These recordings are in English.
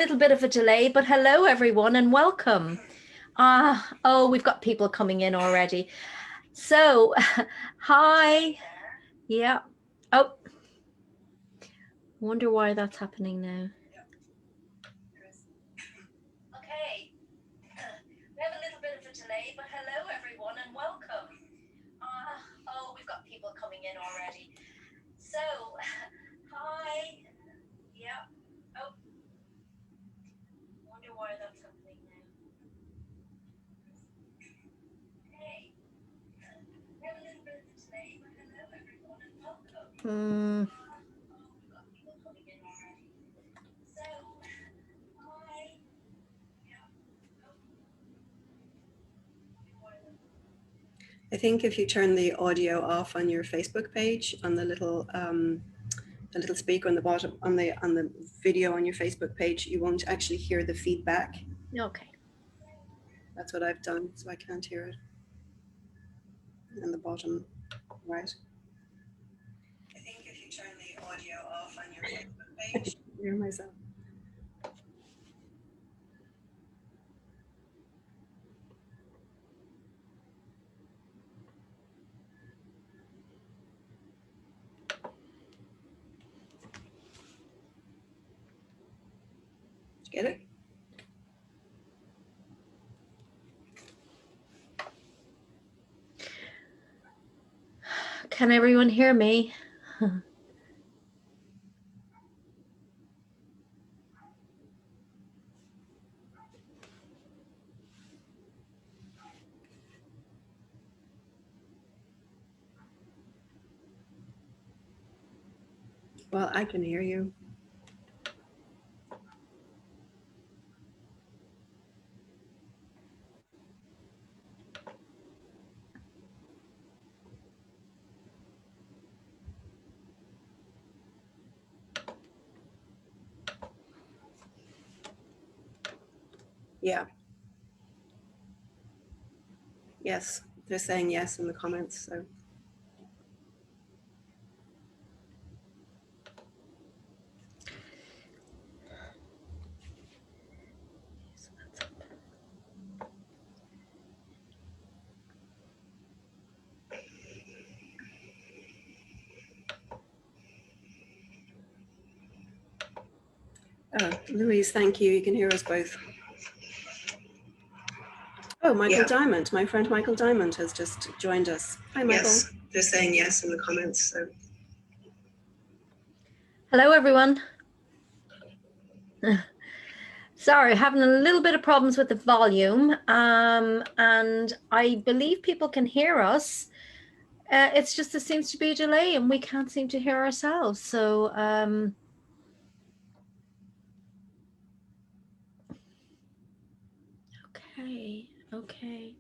little bit of a delay, but hello everyone and welcome. Oh, we've got people coming in already. So, hi. Yeah. Oh, wonder why that's happening now. Okay. We have a little bit of a delay, but hello everyone and welcome. Oh, we've got people coming in already. So, hi. Yeah. Oh, wonder why that's happening now. Okay. We have a little bit of a delay, but hello everyone and welcome. We've got people coming in already. So, hi. Yeah. I think if you turn the audio off on your Facebook page, on the little speaker on the bottom, on the video on your Facebook page, you won't actually hear the feedback. Okay. That's what I've done, so I can't hear it. On the bottom right. I think if you turn the audio off on your Facebook page, I can hear myself. Did you get it? Can everyone hear me? Well, I can hear you. Yeah. Yes, they're saying yes in the comments, so. Oh, Louise, thank you. You can hear us both. Oh, Michael Diamond, my friend Michael Diamond has just joined us. Hi, Michael. Yes, they're saying yes in the comments. So. Hello, everyone. Sorry, having a little bit of problems with the volume, and I believe people can hear us. It's just there seems to be a delay, and we can't seem to hear ourselves. So, okay.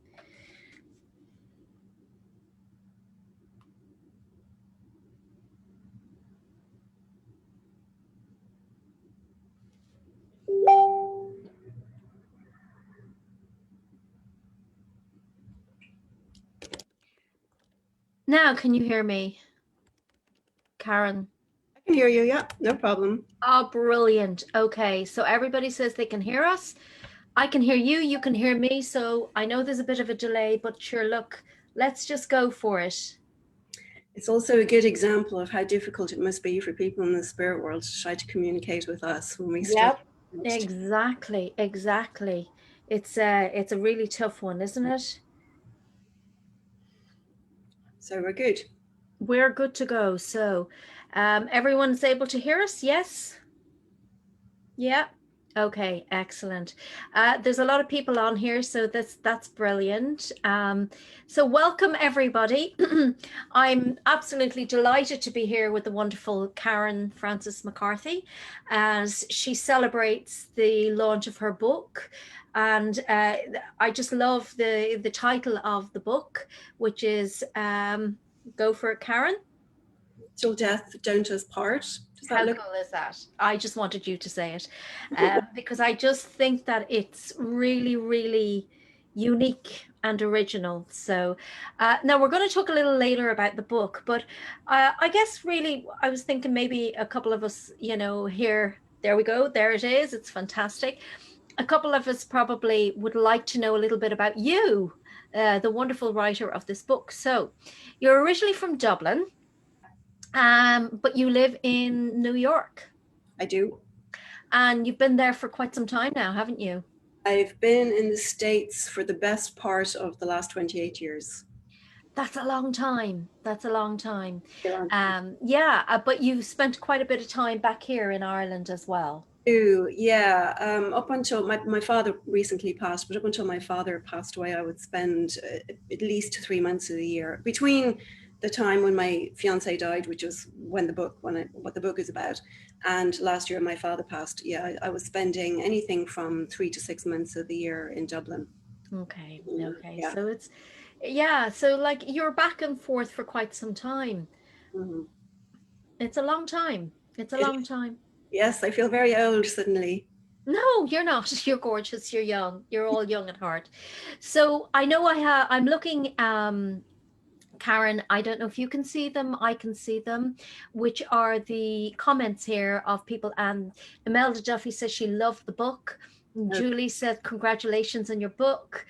Now, can you hear me, Karen? I can hear you. Yeah, no problem. Oh, brilliant. Okay, so everybody says they can hear us. I can hear you, you can hear me. So I know there's a bit of a delay, but sure, look, let's just go for it. It's also a good example of how difficult it must be for people in the spirit world to try to communicate with us when we start. Yep, exactly. It's a really tough one, isn't it? So we're good. We're good to go. So everyone's able to hear us? Yes? Yeah. Okay, excellent. There's a lot of people on here, so that's brilliant. So welcome everybody. I'm absolutely delighted to be here with the wonderful Karen Frances McCarthy as she celebrates the launch of her book. And I just love the title of the book, which is go for it, Karen. Till death don't us part. How cool is that? I just wanted you to say it because I just think that it's really, really unique and original. So now we're going to talk a little later about the book, but I guess really I was thinking maybe a couple of us, here There we go. There it is. It's fantastic. A couple of us probably would like to know a little bit about you, the wonderful writer of this book. So, you're originally from Dublin, but you live in New York, I do. and you've been there for quite some time now, haven't you? I've been in the States for the best part of the last 28 years. That's a long time. That's a long time. A long time. Yeah, but you've spent quite a bit of time back here in Ireland as well. Yeah. Up until my father recently passed, but up until my father passed away, I would spend at least 3 months of the year between the time when my fiance died, which is what the book is about, and last year my father passed. Yeah, I was spending anything from 3 to 6 months of the year in Dublin. Okay, okay. Yeah. So it's, yeah, so like you're back and forth for quite some time. Mhm. It's a long time. It's a It long time. Yes, I feel very old suddenly. No, you're not. You're gorgeous. You're young. You're all young at heart. So I know I'm looking, Karen, I don't know if you can see them. I can see them, which are the comments here of people. And Imelda Duffy says she loved the book. Okay. Julie said, congratulations on your book.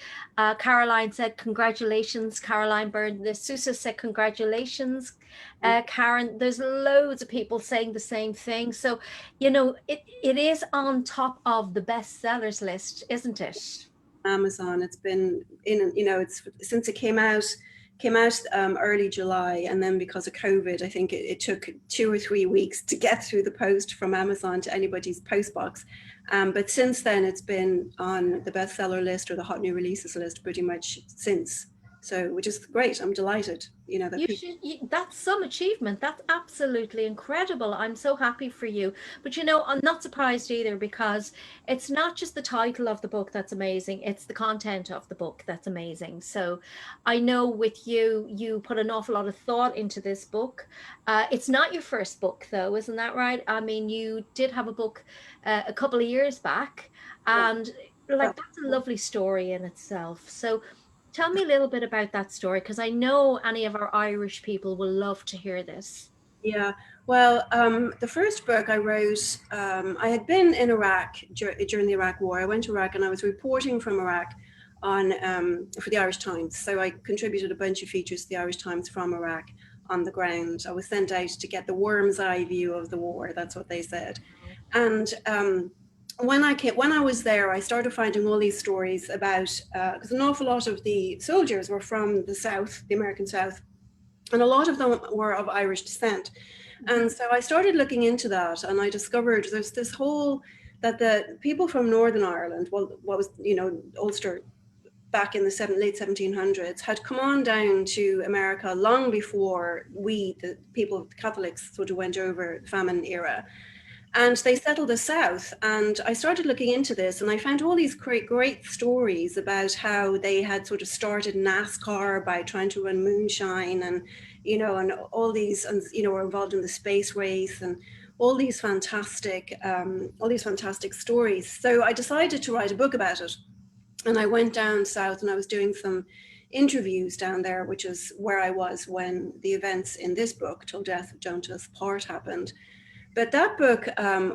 Caroline said, congratulations. Caroline Byrne. The Susa said, congratulations. Karen, there's loads of people saying the same thing. So, it is on top of the bestsellers list, isn't it? Amazon. It's been it's since it came out early July, and then because of COVID, I think it took 2 or 3 weeks to get through the post from Amazon to anybody's post box. But since then, it's been on the bestseller list or the hot new releases list pretty much since. So, which is great. I'm delighted. That You people. should, that's some achievement. That's absolutely incredible. I'm so happy for you. But I'm not surprised either because it's not just the title of the book that's amazing, it's the content of the book that's amazing. So I know with you, you put an awful lot of thought into this book. It's not your first book, though, isn't that right? I mean, you did have a book a couple of years back, Yeah. and like that's a lovely story in itself. So tell me a little bit about that story because I know any of our Irish people will love to hear this. Yeah, well, the first book I wrote, I had been in Iraq during the Iraq War. I went to Iraq and I was reporting from Iraq for the Irish Times. So I contributed a bunch of features to the Irish Times from Iraq on the ground. I was sent out to get the worm's eye view of the war. That's what they said. And when I was there, I started finding all these stories about because an awful lot of the soldiers were from the South, the American South, and a lot of them were of Irish descent. And so I started looking into that, and I discovered there's this whole that the people from Northern Ireland, well, what was Ulster back in the late 1700s, had come on down to America long before we, the people, the Catholics, sort of went over the famine era. And they settled the South. And I started looking into this, and I found all these great stories about how they had sort of started NASCAR by trying to run moonshine, and all these, and were involved in the space race, and all these fantastic stories. So I decided to write a book about it, and I went down south, and I was doing some interviews down there, which is where I was when the events in this book, Till Death of Joan Does Part, happened. But that book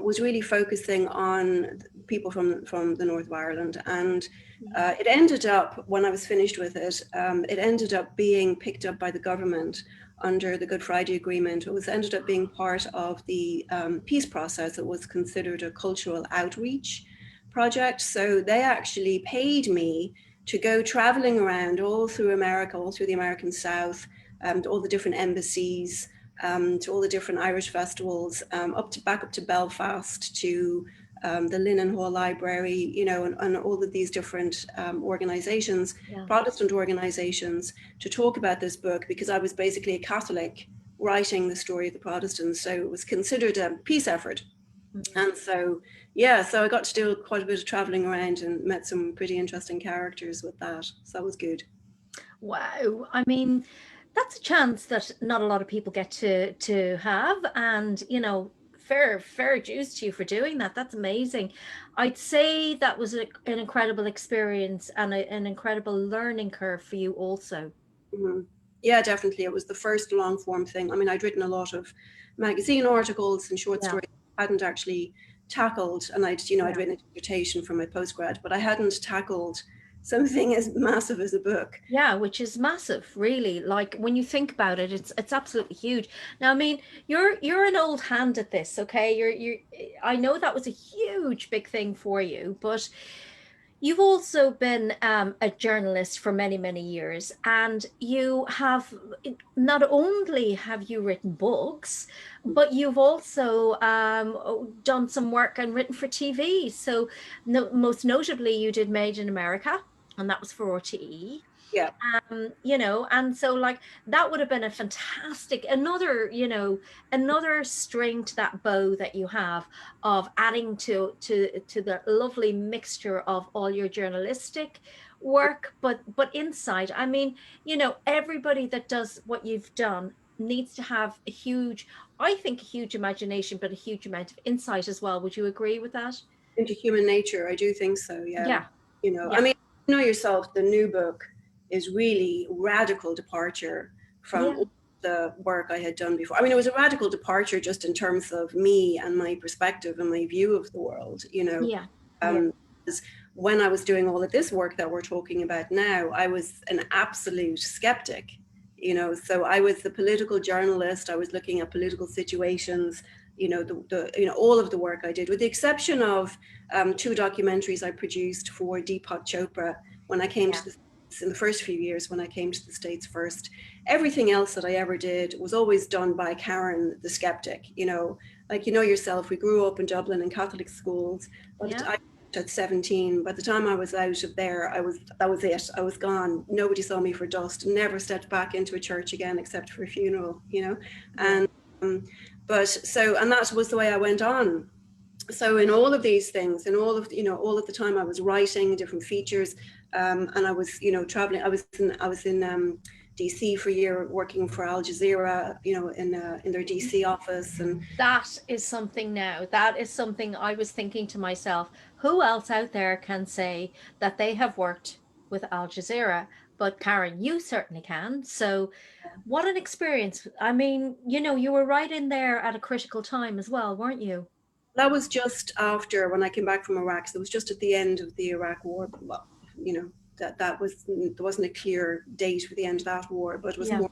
was really focusing on people from the north of Ireland. And it ended up, when I was finished with it, it ended up being picked up by the government under the Good Friday Agreement. It was ended up being part of the peace process. It was considered a cultural outreach project. So they actually paid me to go traveling around all through America, all through the American South, to all the different embassies, to all the different Irish festivals, back up to Belfast, to the Linen Hall Library, and all of these different organizations, Yeah. Protestant organizations, to talk about this book, because I was basically a Catholic writing the story of the Protestants. So it was considered a peace effort. And so, yeah, so I got to do quite a bit of traveling around and met some pretty interesting characters with that. So that was good. Wow. I mean, that's a chance that not a lot of people get to have. And, fair dues to you for doing that. That's amazing. I'd say that was an incredible experience and an incredible learning curve for you also. Mm-hmm. Yeah, definitely. It was the first long form thing. I mean, I'd written a lot of magazine articles and short Yeah. stories. I hadn't actually tackled, and I'd written a dissertation for my postgrad, but I hadn't tackled something as massive as a book. Yeah, which is massive, really. Like when you think about it, it's absolutely huge. Now, I mean, you're an old hand at this, okay? You're I know that was a huge big thing for you, but you've also been a journalist for many, many years, and you have not only have you written books, but you've also done some work and written for TV. So, no, most notably, you did Made in America, and that was for RTE. Yeah. And so like that would have been a fantastic another string to that bow that you have of adding to the lovely mixture of all your journalistic work, but inside, I mean, everybody that does what you've done needs to have I think a huge imagination, but a huge amount of insight as well. Would you agree with that? Into human nature, I do think so. Yeah. Yeah. I Yeah. mean, yourself, the new book is really radical departure from Yeah. all the work I had done before. I mean, it was a radical departure just in terms of me and my perspective and my view of the world, Yeah. Yeah. um, when I was doing all of this work that we're talking about now, I was an absolute skeptic, so I was the political journalist. I was looking at political situations, all of the work I did, with the exception of two documentaries I produced for Deepak Chopra when I came Yeah. to the States in the first few years, when I came to the States first. Everything else that I ever did was always done by Karen, the skeptic, like, yourself, we grew up in Dublin in Catholic schools, but Yeah. I at 17, by the time I was out of there, that was it. I was gone. Nobody saw me for dust. Never stepped back into a church again except for a funeral, Yeah. and and that was the way I went on. So in all of these things, and all of the time I was writing different features, and I was traveling. I was in DC for a year working for Al Jazeera, in their DC office. And That is something now. That is something I was thinking to myself. Who else out there can say that they have worked with Al Jazeera? But Karen, you certainly can. So, what an experience. I mean, you were right in there at a critical time as well, weren't you? that was just after, when I came back from Iraq. So it was just at the end of the Iraq war. Well, that was, there wasn't a clear date for the end of that war, but it was Yeah. more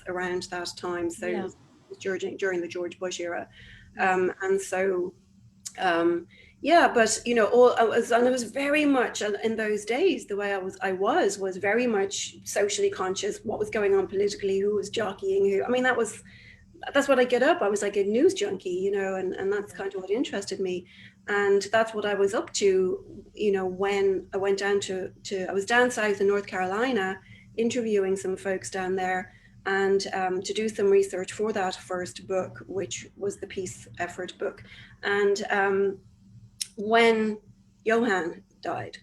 around that time. So it Yeah. was during the George Bush era. Yeah. And so yeah, but and it was very much in those days, the way I was very much socially conscious, what was going on politically, who was jockeying who. I mean, that's what I get up. I was like a news junkie, and that's kind of what interested me. And that's what I was up to, when I went down I was down south in North Carolina, interviewing some folks down there, and to do some research for that first book, which was the peace effort book. And when Johann died,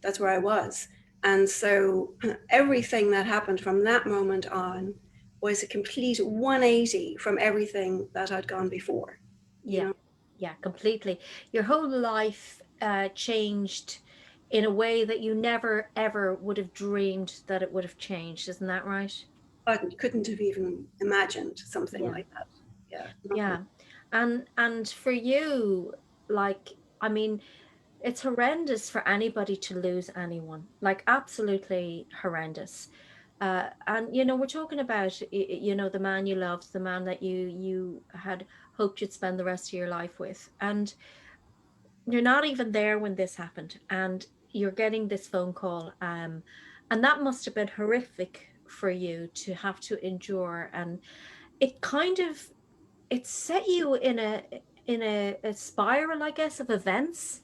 that's where I was. And so everything that happened from that moment on was a complete 180 from everything that had gone before, you Yeah. know. Yeah, completely. Your whole life changed in a way that you never ever would have dreamed that it would have changed. Isn't that right? I couldn't have even imagined something Yeah. like that. Yeah, nothing. Yeah. And for you, like, I mean, it's horrendous for anybody to lose anyone, like absolutely horrendous. And we're talking about the man you loved, the man that you had hoped you'd spend the rest of your life with, and you're not even there when this happened, and you're getting this phone call, and that must have been horrific for you to have to endure, and it kind of it set you in a spiral, I guess, of events,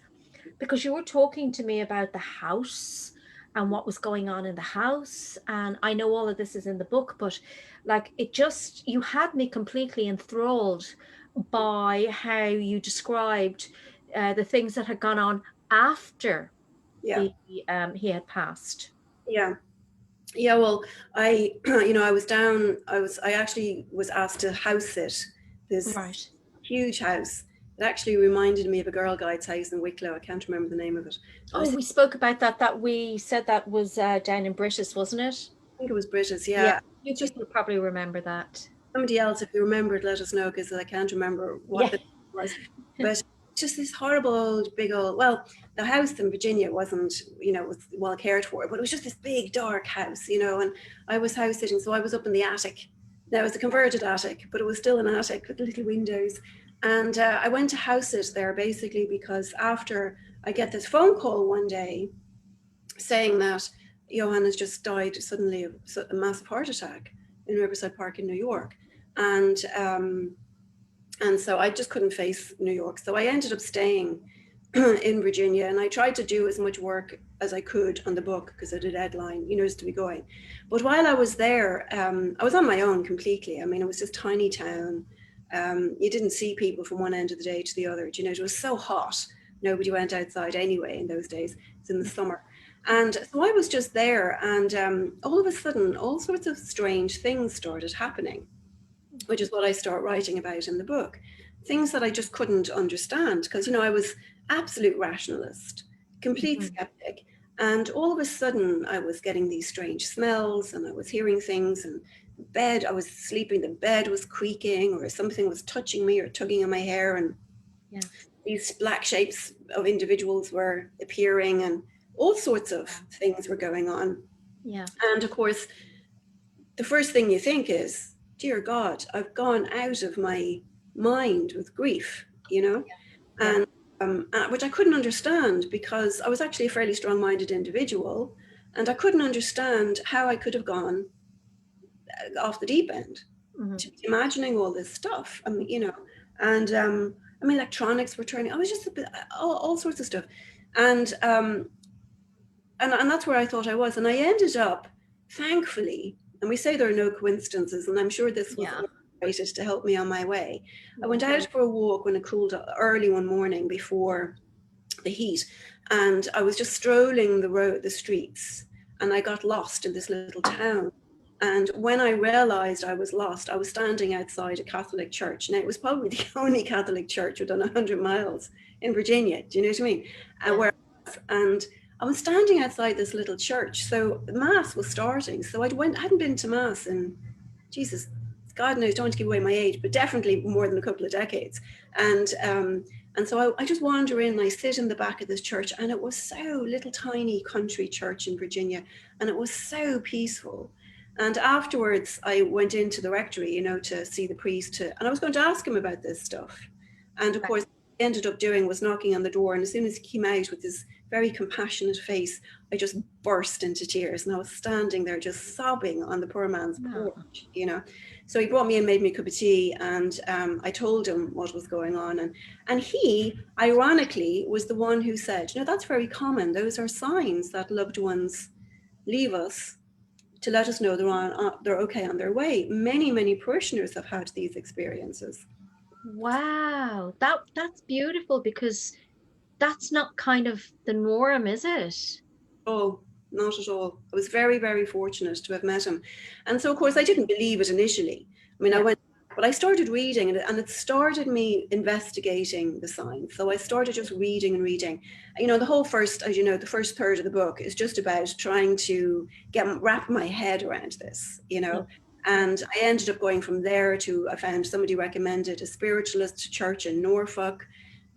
because you were talking to me about the house and what was going on in the house. And I know all of this is in the book, but like you had me completely enthralled by how you described the things that had gone on after Yeah, he had passed. yeah, yeah. Well, I was down. I actually was asked to house sit this Right. huge house. It actually reminded me of a Girl Guides house in Wicklow. I can't remember the name of it. But Oh, we spoke about that we said that was down in British, wasn't it? I think it was British. Yeah, Yeah, you just people probably remember that. somebody else, if you remember it, let us know, because I can't remember what Yeah. the was. But just this horrible old big old, well, the house in Virginia wasn't, was well cared for, but it was just this big dark house, and I was house sitting, so I was up in the attic. Now it was a converted attic, but it was still an attic with little windows. And I went to house sit there basically because after I get this phone call one day saying that Johann has just died suddenly of a massive heart attack in Riverside Park in New York. And so I just couldn't face New York. So I ended up staying in Virginia, and I tried to do as much work as I could on the book because I had a deadline, just to be going. But while I was there, I was on my own completely. I mean, it was this tiny town. You didn't see people from one end of the day to the other. It was so hot. Nobody went outside anyway in those days. It's in the summer. And so I was just there, and all of a sudden, all sorts of strange things started happening, which is what I start writing about in the book. Things that I just couldn't understand because, I was absolute rationalist, complete skeptic. And all of a sudden I was getting these strange smells and I was hearing things, and I was sleeping, the bed was creaking or something was touching me or tugging on my hair, and these black shapes of individuals were appearing and all sorts of things were going on. Yeah. And of course, the first thing you think is, dear God, I've gone out of my mind with grief, and which I couldn't understand because I was actually a fairly strong-minded individual, and I couldn't understand how I could have gone off the deep end, imagining all this stuff. I mean, and electronics were turning. I was just a bit, all sorts of stuff, and that's where I thought I was, and I ended up, thankfully. And we say there are no coincidences, and I'm sure this was orchestrated to help me on my way. I went out for a walk when it cooled early one morning before the heat, and I was just strolling the streets, and I got lost in this little town. And when I realized I was lost, I was standing outside a Catholic church. Now, it was probably the only Catholic church within 100 miles in Virginia. Do you know what I mean? And I was standing outside this little church. So Mass was starting. So I hadn't been to Mass in, Jesus, God knows, don't want to give away my age, but definitely more than a couple of decades. And so I just wander in and I sit in the back of this church, and it was so little tiny country church in Virginia, and it was so peaceful. And afterwards I went into the rectory, to see the priest, and I was going to ask him about this stuff. And of course, what I ended up doing was knocking on the door, and as soon as he came out with his very compassionate face, I just burst into tears, and I was standing there just sobbing on the poor man's porch, So he brought me and made me a cup of tea, and I told him what was going on, and he, ironically, was the one who said, that's very common. Those are signs that loved ones leave us to let us know they're okay on their way. Many, many parishioners have had these experiences. Wow, that's beautiful, because that's not kind of the norm, is it? Oh, not at all. I was very, very fortunate to have met him. And so, of course, I didn't believe it initially. I went, but I started reading, and it started me investigating the signs. So I started just reading and reading. The whole first, as you know, the first third of the book is just about trying to wrap my head around this, And I ended up going from there to, I found somebody recommended a spiritualist church in Norfolk,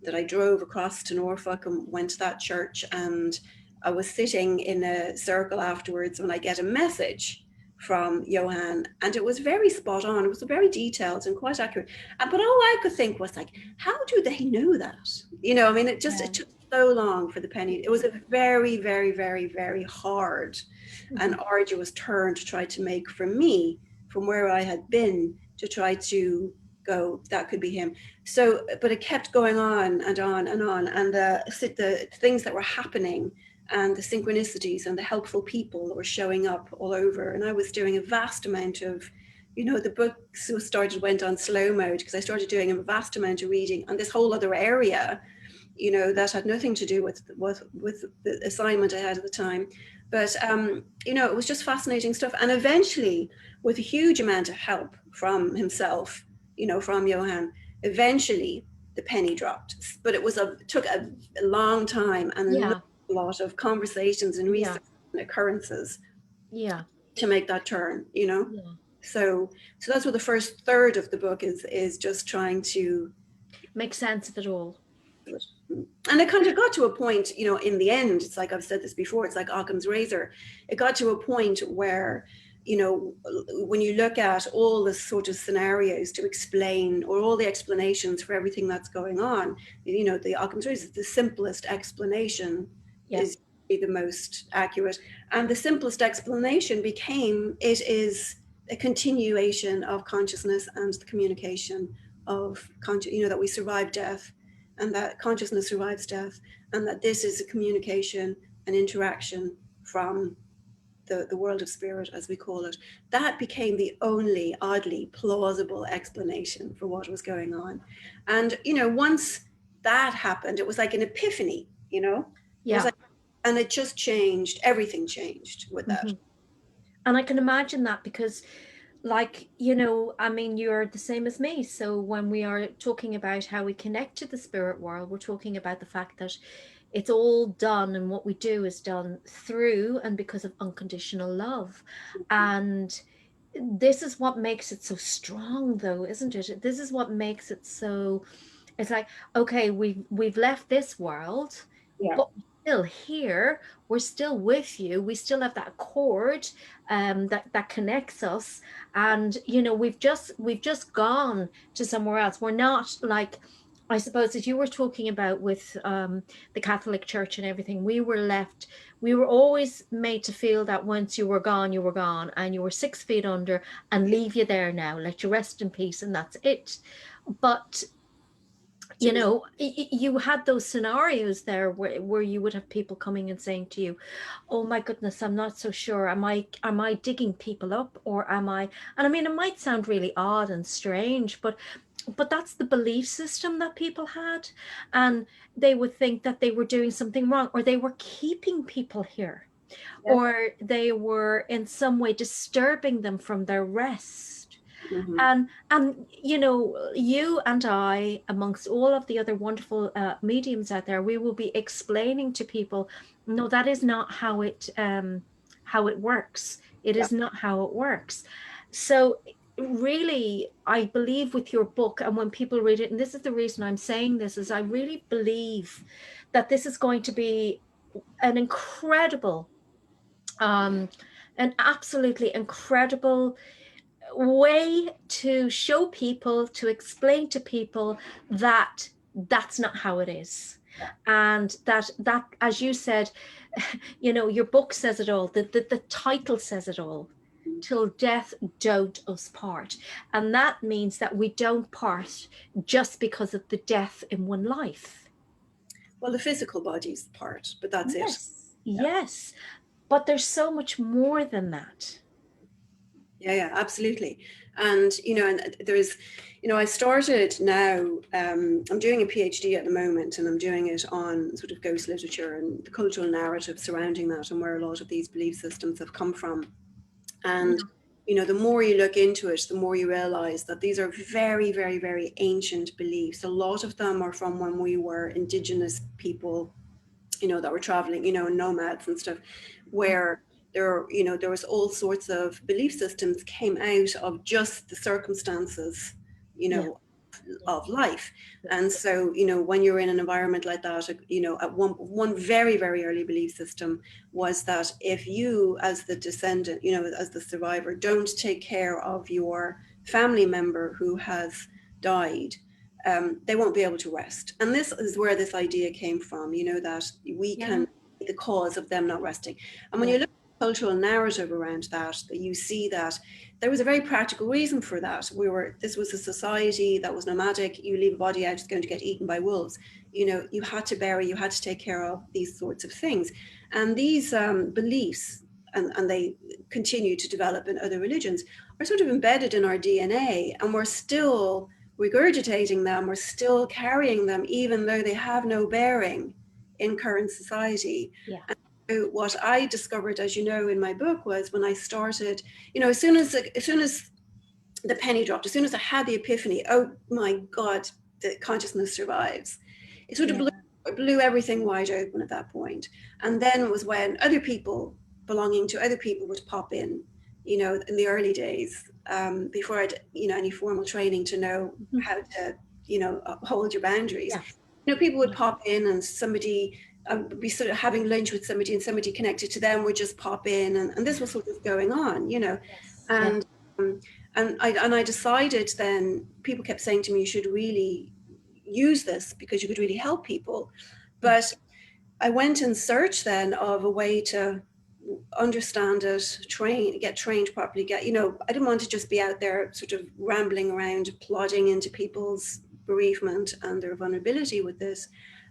that I drove across to Norfolk and went to that church. And I was sitting in a circle afterwards when I get a message from Johann, and it was very spot on. It was very detailed and quite accurate. But all I could think was like, how do they know that? It took so long for the penny. It was a very, very, very, very hard and arduous turn to try to make for me from where I had been to try to go, that could be him. So, but it kept going on and on and on. And the things that were happening, and the synchronicities and the helpful people that were showing up all over. And I was doing a vast amount of, the book went on slow mode because I started doing a vast amount of reading on this whole other area, that had nothing to do with the assignment I had at the time. But, it was just fascinating stuff. And eventually, with a huge amount of help from himself, from Johann, eventually the penny dropped. But it took a long time and a lot of conversations and research and occurrences to make that turn, So that's what the first third of the book is just trying to make sense of it all. And it kind of got to a point, you know, in the end, it's like I've said this before, it's like Occam's razor. It got to a point where, you know, when you look at all the sort of scenarios to explain, or all the explanations for everything that's going on, you know, the Occam's razor, the simplest explanation is the most accurate. And the simplest explanation became, it is a continuation of consciousness and the communication of, you know, that we survive death, and that consciousness survives death, and that this is a communication and interaction from the world of spirit, as we call it. That became the only oddly plausible explanation for what was going on. And, you know, once that happened, it was like an epiphany, you know? It was like, and it just changed, everything changed with that. And I can imagine that, because, like, you know, I mean, you're the same as me. So when we are talking about how we connect to the spirit world, we're talking about the fact that it's all done, and what we do is done through and because of unconditional love. And this is what makes it so strong, though, isn't it? This is what makes it so, it's like, okay, we've left this world, but we're still here, we're still with you, we still have that cord that connects us. And you know, we've just gone to somewhere else. We're not like, I suppose, as you were talking about with the Catholic Church and everything, we were always made to feel that once you were gone, you were gone, and you were 6 feet under, and leave you there now, let you rest in peace, and that's it. But you know, you had those scenarios there where you would have people coming and saying to you, oh my goodness, I'm not so sure, am I digging people up, or am I? And I mean, it might sound really odd and strange, but that's the belief system that people had. And they would think that they were doing something wrong, or they were keeping people here, or they were in some way disturbing them from their rest. And you know, you and I, amongst all of the other wonderful mediums out there, we will be explaining to people, no, that is not how it works. It is not how it works. So really, I believe with your book, and when people read it, and this is the reason I'm saying this, is I really believe that this is going to be an incredible, an absolutely incredible way to show people, to explain to people that that's not how it is. And that, as you said, you know, your book says it all, the title says it all: till death don't us part. And that means that we don't part just because of the death in one life. Well, the physical body's the part, but that's it. Yes, but there's so much more than that. Yeah, absolutely. And, you know, and there's, you know, I started now, I'm doing a PhD at the moment, and I'm doing it on sort of ghost literature and the cultural narrative surrounding that, and where a lot of these belief systems have come from. And, you know, the more you look into it, the more you realize that these are very, very, very ancient beliefs. A lot of them are from when we were indigenous people, you know, that were traveling, you know, nomads and stuff, where there was all sorts of belief systems came out of just the circumstances, you know, of life. And so, you know, when you're in an environment like that, you know, at one very, very early belief system was that if you, as the descendant, you know, as the survivor, don't take care of your family member who has died, they won't be able to rest. And this is where this idea came from, you know, that we can be the cause of them not resting. And when you look at the cultural narrative around that, you see that there was a very practical reason for that. This was a society that was nomadic. You leave a body out, it's going to get eaten by wolves. You know, you had to bury, you had to take care of these sorts of things. And these beliefs, and they continue to develop in other religions, are sort of embedded in our DNA, and we're still regurgitating them, we're still carrying them, even though they have no bearing in current society. And so what I discovered, as you know, in my book, was when I started, you know, as soon as the penny dropped, as soon as I had the epiphany, oh my God, the consciousness survives. It sort of blew everything wide open at that point. And then it was when other people belonging to other people would pop in, you know, in the early days, before I'd, you know, any formal training to know how to, you know, hold your boundaries. people would pop in and somebody would be sort of having lunch with somebody, and somebody connected to them would just pop in, and this was sort of going on, Yes. Yeah. and I decided then, people kept saying to me, you should really use this because you could really help people. But Yes. I went in search then of a way to understand it, get trained properly, I didn't want to just be out there sort of rambling around, plodding into people's bereavement and their vulnerability with this.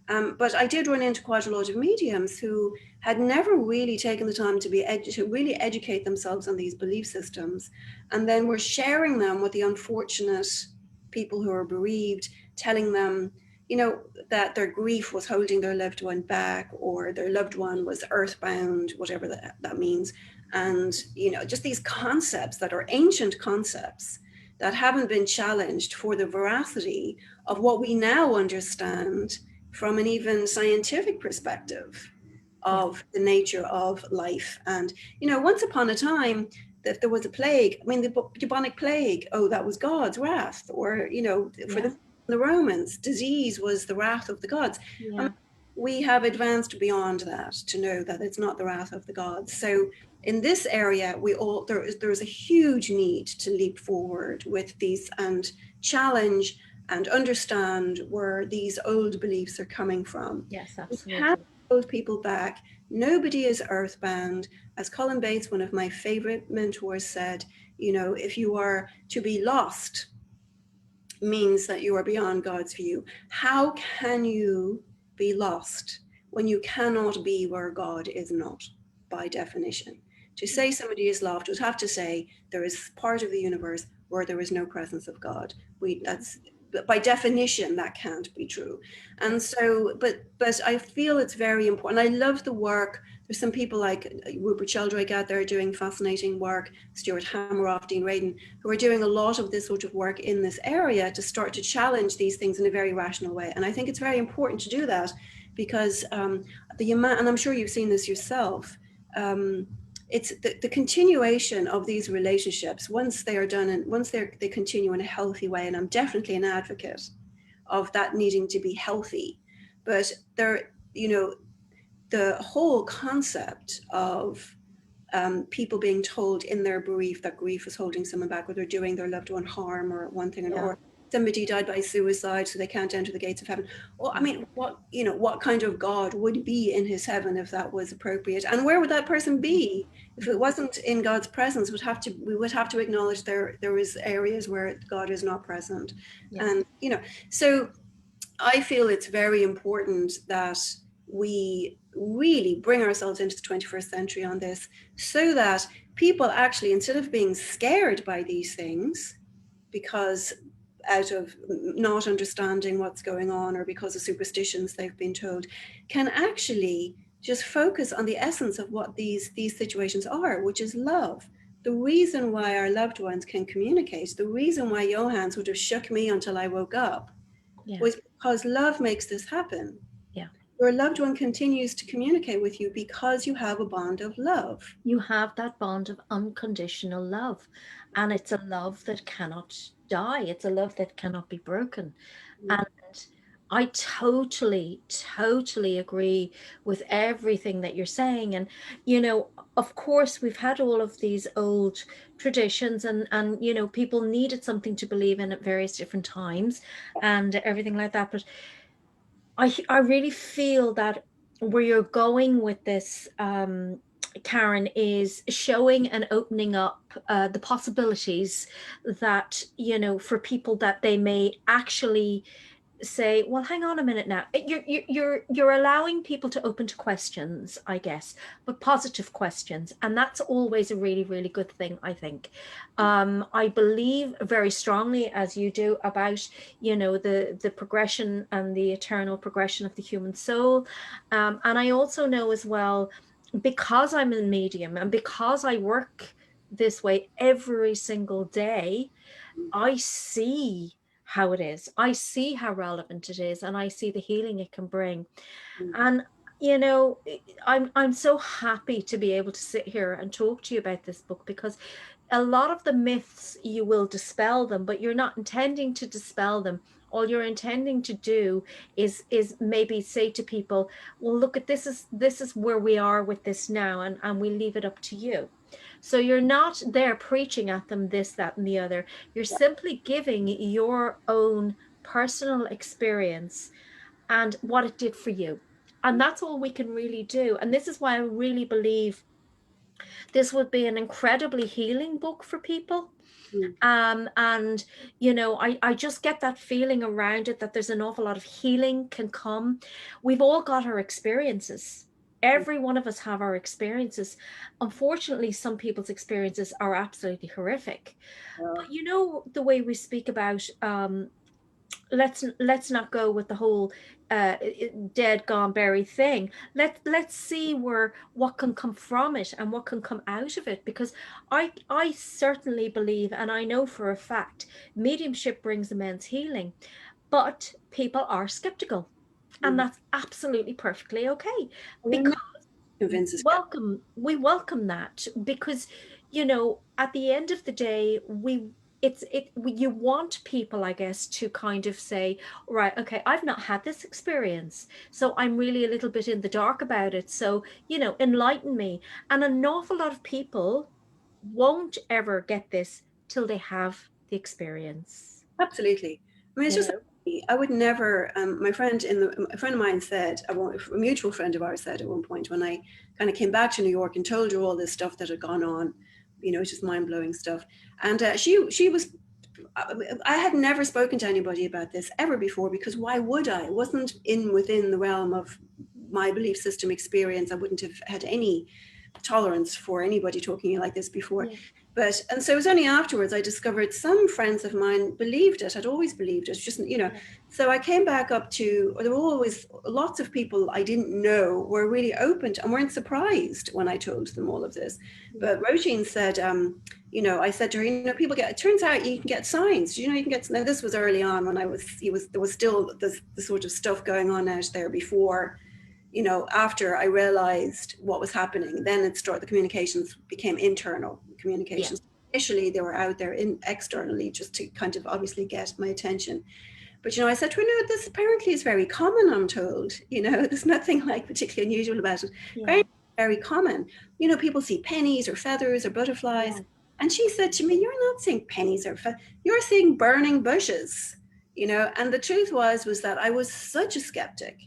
But I did run into quite a lot of mediums who had never really taken the time to really educate themselves on these belief systems, and then were sharing them with the unfortunate people who are bereaved, telling them, that their grief was holding their loved one back, or their loved one was earthbound, whatever that means. And, just these concepts that are ancient concepts that haven't been challenged for the veracity of what we now understand from an even scientific perspective Yeah. of the nature of life. And, once upon a time, that there was a plague, I mean, the bubonic plague, oh, that was God's wrath. Or, for Yeah. the Romans, disease was the wrath of the gods. Yeah. We have advanced beyond that to know that it's not the wrath of the gods. So in this area, there's a huge need to leap forward with these and challenge and understand where these old beliefs are coming from. Yes, We have absolutely. those people back. Nobody is earthbound. As Colin Bates, one of my favorite mentors, said, if you are to be lost, means that you are beyond God's view. How can you be lost when you cannot be where God is not, by definition? To say somebody is lost would have to say there is part of the universe where there is no presence of God. That's by definition that can't be true. Yeah. And so, but I feel it's very important. I love the work. There's some people like Rupert Sheldrake out there doing fascinating work, Stuart Hammeroff, Dean Radin, who are doing a lot of this sort of work in this area to start to challenge these things in a very rational way. And I think it's very important to do that because the amount, and I'm sure you've seen this yourself, it's the continuation of these relationships once they are done and once they continue in a healthy way. And I'm definitely an advocate of that needing to be healthy. But the whole concept of people being told in their grief that grief is holding someone back, or they're doing their loved one harm, or one thing, Yeah. or somebody died by suicide, so they can't enter the gates of heaven. Well, I Yeah. mean, what kind of God would be in his heaven if that was appropriate? And where would that person be if it wasn't in God's presence? We would have to acknowledge there is areas where God is not present, Yeah. and so I feel it's very important that we really bring ourselves into the 21st century on this, so that people actually, instead of being scared by these things, because out of not understanding what's going on or because of superstitions they've been told, can actually just focus on the essence of what these situations are, which is love. The reason why our loved ones can communicate, the reason why Johann sort of shook me until I woke up, Yeah. was because love makes this happen. Yeah. Your loved one continues to communicate with you because you have a bond of love. You have that bond of unconditional love, and it's a love that cannot die. It's a love that cannot be broken. And I totally, totally agree with everything that you're saying. And, of course, we've had all of these old traditions, and people needed something to believe in at various different times and everything like that. But I really feel that where you're going with this, Karen, is showing and opening up the possibilities that, for people, that they may actually say, well, hang on a minute now. You're allowing people to open to questions, I guess, but positive questions, and that's always a really, really good thing, I think. I believe very strongly, as you do, about the progression and the eternal progression of the human soul, and I also know as well, because I'm a medium and because I work this way every single day, I see how it is. I see how relevant it is, and I see the healing it can bring. And you know, I'm so happy to be able to sit here and talk to you about this book, because a lot of the myths, you will dispel them, but you're not intending to dispel them. all you're intending to do is maybe say to people, well, look at this is where we are with this now, and we leave it up to you. So you're not there preaching at them this, that, and the other. You're Yeah. simply giving your own personal experience and what it did for you. And that's all we can really do. And this is why I really believe this would be an incredibly healing book for people. Mm. And you know, I just get that feeling around it that there's an awful lot of healing can come. We've all got our experiences. Every one of us have our experiences. Unfortunately, some people's experiences are absolutely horrific. Uh, But you know, the way we speak about let's not go with the whole dead gone buried thing. Let's see where what can come from it and what can come out of it, because I certainly believe, and I know for a fact, mediumship brings immense healing, but people are skeptical, and mm. that's absolutely perfectly okay. We're Because not convinced it's we welcome that, because you know, at the end of the day, you want people, I guess, to kind of say, right, okay, I've not had this experience, so I'm really a little bit in the dark about it, so you know, enlighten me. And an awful lot of people won't ever get this till they have the experience, absolutely. I mean, it's you just know. I would never. My friend a friend of mine said, a mutual friend of ours said at one point, when I kind of came back to New York and told her all this stuff that had gone on, you know, it's just mind blowing stuff. And she was. I had never spoken to anybody about this ever before, because why would I? It wasn't within the realm of my belief system experience. I wouldn't have had any tolerance for anybody talking like this before. Yeah. But, and so it was only afterwards I discovered some friends of mine believed it, had always believed it, just, you know. Yeah. So I came back up to, there were always lots of people I didn't know were really open to, and weren't surprised when I told them all of this. Yeah. But Roisin said, you know, I said to her, you know, people get, it turns out you can get signs, you know, you can get, now this was early on when there was still the sort of stuff going on out there before, you know, after I realized what was happening, then it started, the communications became internal Yeah. communications. Initially, they were out there externally just to kind of obviously get my attention. But, you know, I said to her, no, this apparently is very common, I'm told. You know, there's nothing like particularly unusual about it. Yeah. Very, very common. You know, people see pennies or feathers or butterflies. Yeah. And she said to me, you're not seeing pennies or feathers, you're seeing burning bushes. You know, and the truth was that I was such a skeptic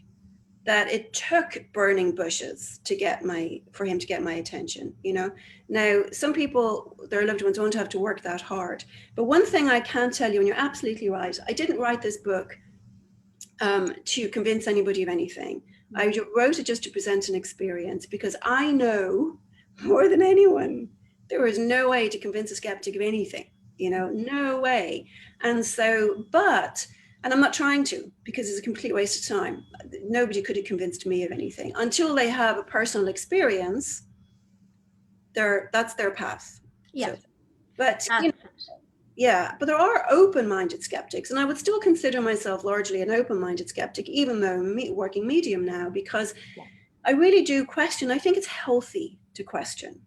that it took burning bushes to get for him to get my attention, you know. Now, some people, their loved ones won't have to work that hard. But one thing I can tell you, and you're absolutely right, I didn't write this book to convince anybody of anything. I wrote it just to present an experience, because I know more than anyone, there is no way to convince a skeptic of anything, you know, no way. And so, and I'm not trying to, because it's a complete waste of time. Nobody could have convinced me of anything until they have a personal experience. That's their path. Yeah. So, but you know, That's it. yeah, but there are open-minded skeptics, and I would still consider myself largely an open-minded skeptic, even though I'm working medium now, because Yeah. I really do question. I think it's healthy to question.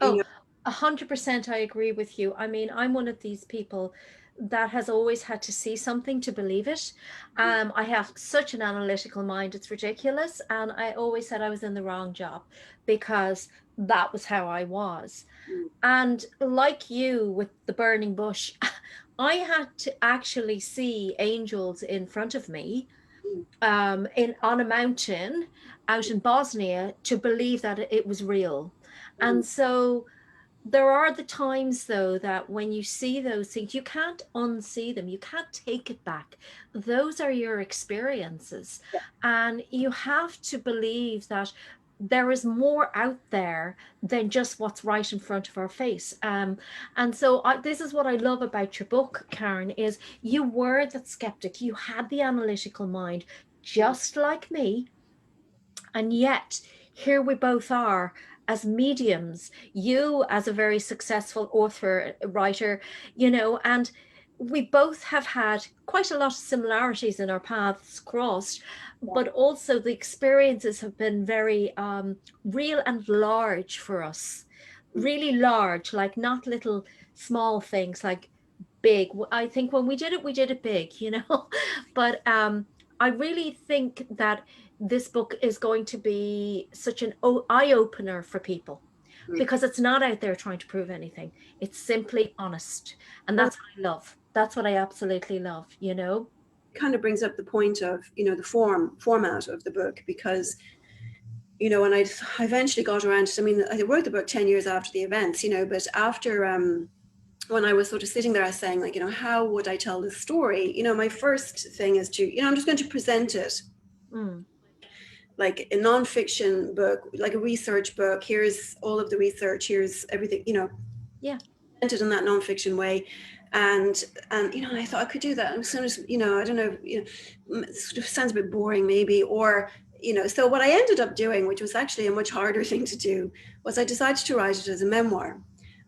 You Oh, know, 100% I agree with you. I mean, I'm one of these people that has always had to see something to believe it. I have such an analytical mind, it's ridiculous. And I always said I was in the wrong job because that was how I was. mm, And like you with the burning bush, I had to actually see angels in front of me mm, in on a mountain out in Bosnia to believe that it was real. mm, And so there are the times though that when you see those things, you can't unsee them, you can't take it back. Those are your experiences, yeah, and you have to believe that there is more out there than just what's right in front of our face. And so this is what I love about your book, Karen, is you were that skeptic, you had the analytical mind mm, just like me, and yet, here we both are as mediums, you as a very successful author, writer, you know, and we both have had quite a lot of similarities in our paths crossed, yeah, but also the experiences have been very real and large for us. mm, Really large, like not little small things, like big. I think when we did it big, you know. But I really think that this book is going to be such an eye opener for people, because it's not out there trying to prove anything. It's simply honest. And Well, that's what I love. That's what I absolutely love, you know? it kind of brings up the point of, the format of the book, because, when I eventually got around to, I mean, I wrote the book 10 years after the events, but after, when I was sort of sitting there, I was saying, like, how would I tell this story? My first thing is to, I'm just going to present it like a nonfiction book, like a research book. Here's all of the research. Here's everything, Yeah. presented in that nonfiction way. And I thought I could do that. And as soon as, I don't know, it sort of sounds a bit boring maybe, or, so what I ended up doing, which was actually a much harder thing to do, was I decided to write it as a memoir.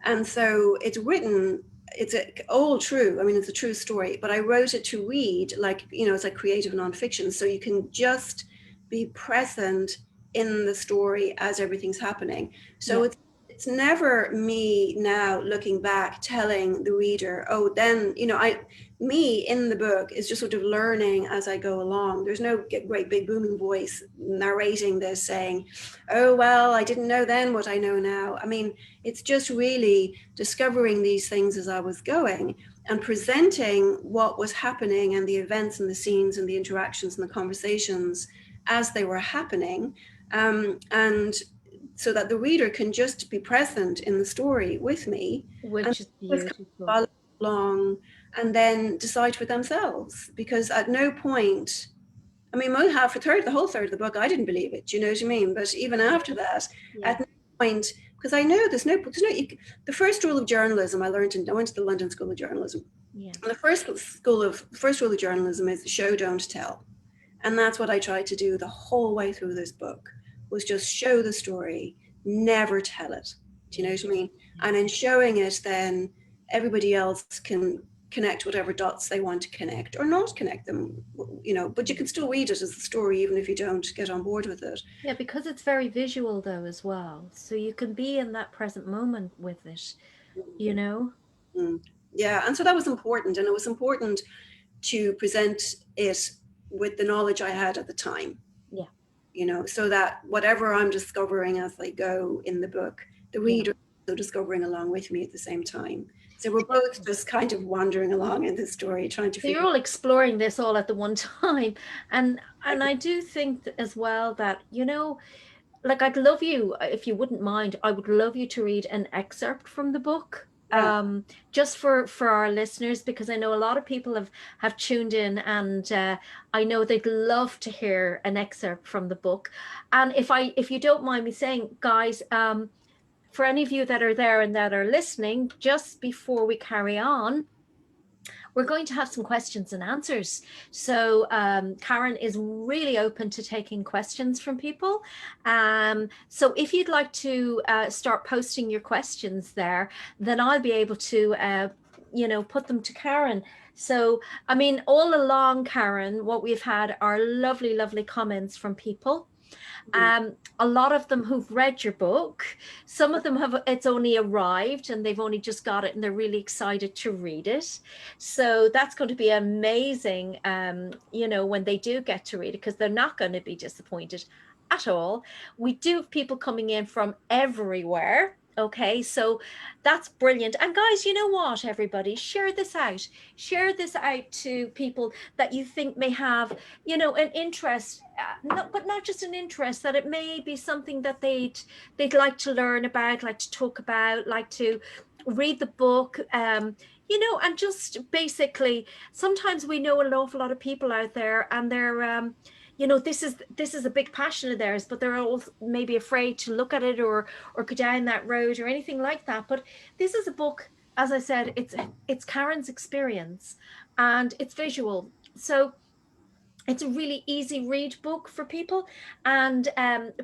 And so it's written, it's all true. I mean, it's a true story, but I wrote it to read like, it's like creative nonfiction. So you can just be present in the story as everything's happening. So Yeah. it's never me now looking back telling the reader, oh, then, me in the book is just sort of learning as I go along. There's no great big booming voice narrating this saying, oh, well, I didn't know then what I know now. I mean, it's just really discovering these things as I was going and presenting what was happening and the events and the scenes and the interactions and the conversations as they were happening. And so that the reader can just be present in the story with me and Which is just kind of beautiful. follow along and then decide for themselves. Because at no point, I mean, the whole third of the book, I didn't believe it. Do you know what I mean? But even after that, Yeah. at no point, because I know there's no, the first rule of journalism I learned I went to the London School of Journalism. Yeah. And the first rule of journalism is show, don't tell. And that's what I tried to do the whole way through this book, was just show the story, never tell it. Do you know what I mean? And in showing it, then everybody else can connect whatever dots they want to connect or not connect them, but you can still read it as a story even if you don't get on board with it. Yeah, because it's very visual though as well. So you can be in that present moment with it, you know? Mm. Yeah, and so that was important. And it was important to present it with the knowledge I had at the time. Yeah. So that whatever I'm discovering as I go in the book, the Yeah. reader is also discovering along with me at the same time. So we're both just kind of wandering along in this story, trying to So you're figure all exploring this all at the one time. And I do think as well that, you know, like I'd love you, if you wouldn't mind, I would love you to read an excerpt from the book. Yeah. Just for our listeners, because I know a lot of people have tuned in, and I know they'd love to hear an excerpt from the book. And if you don't mind me saying, guys, for any of you that are there and that are listening, just before we carry on, we're going to have some questions and answers. So Karen is really open to taking questions from people. So if you'd like to start posting your questions there, then I'll be able to put them to Karen. So, I mean, all along, Karen, what we've had are lovely, lovely comments from people. A lot of them who've read your book, some of them have, it's only arrived and they've only just got it and they're really excited to read it. So that's going to be amazing, when they do get to read it, because they're not going to be disappointed at all. We do have people coming in from everywhere. Okay, so that's brilliant. And guys, you know what, everybody, share this out. Share this out to people that you think may have, an interest, but not just an interest, that it may be something that they'd like to learn about, like to talk about, like to read the book, and just basically, sometimes we know an awful lot of people out there, and they're this is a big passion of theirs, but they're all maybe afraid to look at it or go down that road or anything like that. But this is a book, as I said, it's Karen's experience, and it's visual. So it's a really easy read book for people, and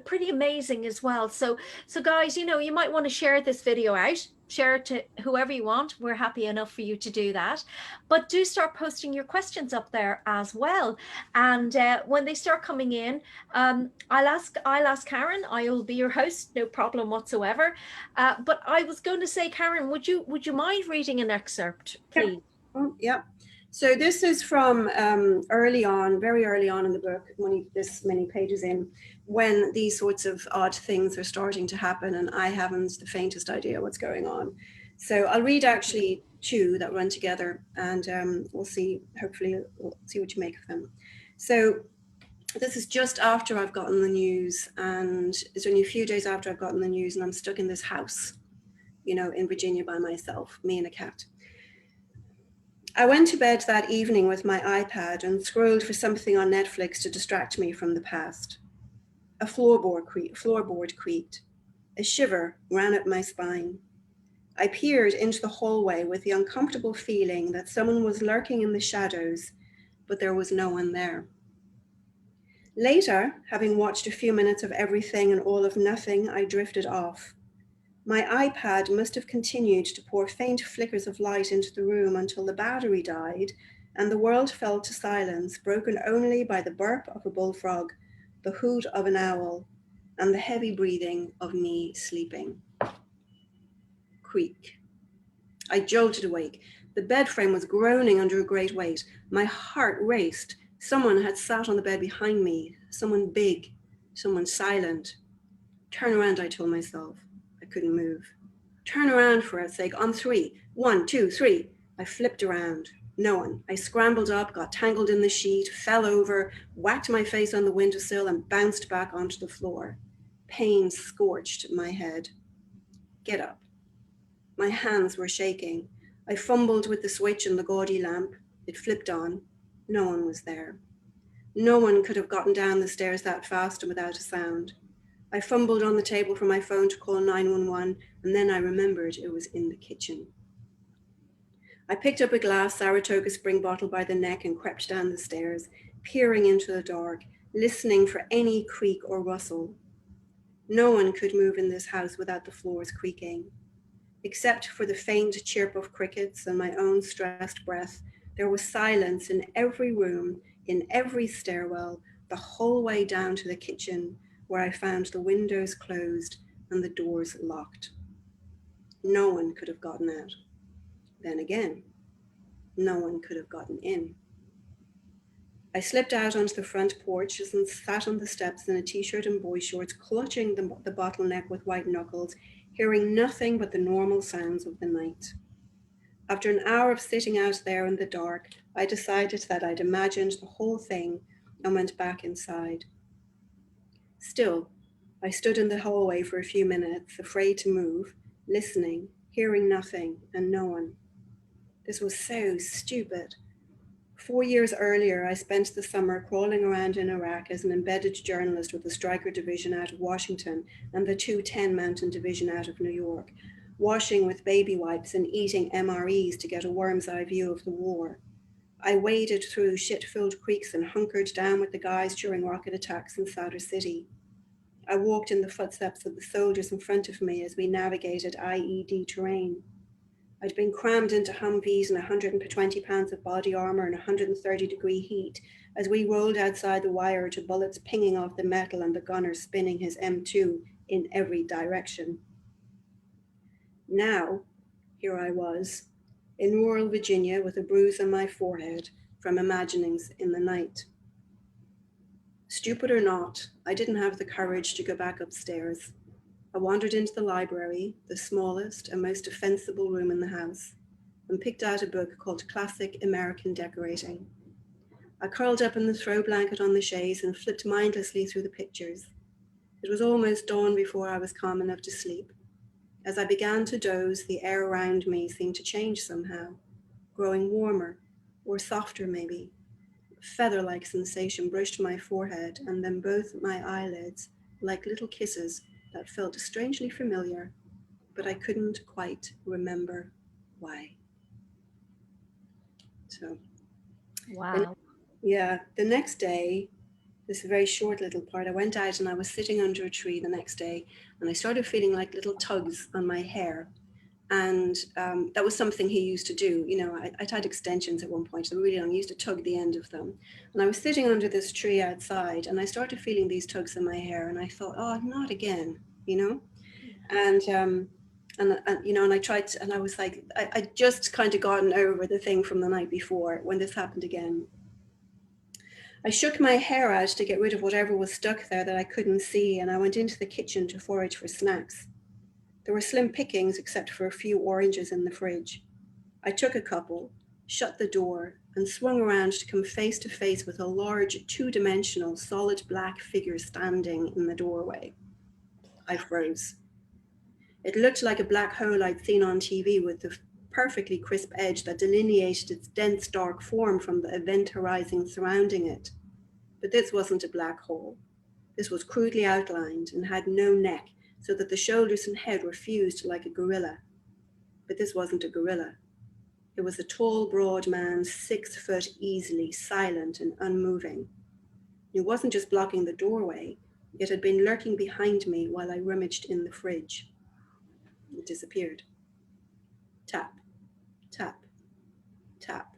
pretty amazing as well. So guys, you might want to share this video out, share it to whoever you want. We're happy enough for you to do that, but do start posting your questions up there as well. And when they start coming in, I'll ask Karen. I'll be your host, no problem whatsoever. But I was going to say, Karen, would you mind reading an excerpt, please? Oh, yeah. So this is from early on, very early on in the book, when this many pages in, when these sorts of odd things are starting to happen and I haven't the faintest idea what's going on. So I'll read actually two that run together, and we'll see, hopefully we'll see what you make of them. So this is just after I've gotten the news, and it's only a few days after I've gotten the news, and I'm stuck in this house, you know, in Virginia by myself, me and a cat. I went to bed that evening with my iPad and scrolled for something on Netflix to distract me from the past. A floorboard creaked. A shiver ran up my spine. I peered into the hallway with the uncomfortable feeling that someone was lurking in the shadows, but there was no one there. Later, having watched a few minutes of everything and all of nothing, I drifted off. My iPad must have continued to pour faint flickers of light into the room until the battery died and the world fell to silence, broken only by the burp of a bullfrog, the hoot of an owl, and the heavy breathing of me sleeping. Creak. I jolted awake. The bed frame was groaning under a great weight. My heart raced. Someone had sat on the bed behind me. Someone big. Someone silent. Turn around, I told myself. I couldn't move. Turn around, for God's sake, on three. 1, 2, 3. I flipped around. No one. I scrambled up, got tangled in the sheet, fell over, whacked my face on the windowsill, and bounced back onto the floor. Pain scorched my head. Get up. My hands were shaking. I fumbled with the switch and the gaudy lamp. It flipped on. No one was there. No one could have gotten down the stairs that fast and without a sound. I fumbled on the table for my phone to call 911, and then I remembered it was in the kitchen. I picked up a glass Saratoga spring bottle by the neck and crept down the stairs, peering into the dark, listening for any creak or rustle. No one could move in this house without the floors creaking. Except for the faint chirp of crickets and my own stressed breath, there was silence in every room, in every stairwell, the whole way down to the kitchen, where I found the windows closed and the doors locked. No one could have gotten out. Then again, no one could have gotten in. I slipped out onto the front porch and sat on the steps in a t-shirt and boy shorts, clutching the bottleneck with white knuckles, hearing nothing but the normal sounds of the night. After an hour of sitting out there in the dark, I decided that I'd imagined the whole thing and went back inside. Still, I stood in the hallway for a few minutes, afraid to move, listening, hearing nothing and no one. This was so stupid. 4 years earlier, I spent the summer crawling around in Iraq as an embedded journalist with the Stryker Division out of Washington and the 210 Mountain Division out of New York, washing with baby wipes and eating MREs to get a worm's eye view of the war. I waded through shit-filled creeks and hunkered down with the guys during rocket attacks in Sadr City. I walked in the footsteps of the soldiers in front of me as we navigated IED terrain. I'd been crammed into Humvees and 120 pounds of body armor and 130-degree heat as we rolled outside the wire to bullets pinging off the metal and the gunner spinning his M2 in every direction. Now, here I was, in rural Virginia with a bruise on my forehead from imaginings in the night. Stupid or not, I didn't have the courage to go back upstairs. I wandered into the library, the smallest and most defensible room in the house, and picked out a book called Classic American Decorating. I curled up in the throw blanket on the chaise and flipped mindlessly through the pictures. It was almost dawn before I was calm enough to sleep. As I began to doze, the air around me seemed to change somehow, growing warmer, or softer maybe. A feather-like sensation brushed my forehead and then both my eyelids, like little kisses that felt strangely familiar, but I couldn't quite remember why. So, Wow. the next day, this very short little part, I went out and I was sitting under a tree the next day and I started feeling like little tugs on my hair. And that was something he used to do. You know, I'd had extensions at one point, they were really long. He used to tug the end of them. And I was sitting under this tree outside and I started feeling these tugs in my hair and I thought, oh, not again, you know? And And you know, and I tried to, and I was like, I just kind of gotten over the thing from the night before when this happened again. I shook my hair out to get rid of whatever was stuck there that I couldn't see, and I went into the kitchen to forage for snacks. There were slim pickings except for a few oranges in the fridge. I took a couple, shut the door, and swung around to come face to face with a large, two-dimensional, solid black figure standing in the doorway. I froze. It looked like a black hole I'd seen on TV with the perfectly crisp edge that delineated its dense, dark form from the event horizon surrounding it. But this wasn't a black hole. This was crudely outlined and had no neck, so that the shoulders and head were fused like a gorilla. But this wasn't a gorilla. It was a tall, broad man, 6 foot easily, silent and unmoving. He wasn't just blocking the doorway, it had been lurking behind me while I rummaged in the fridge. It disappeared. Tap, tap, tap.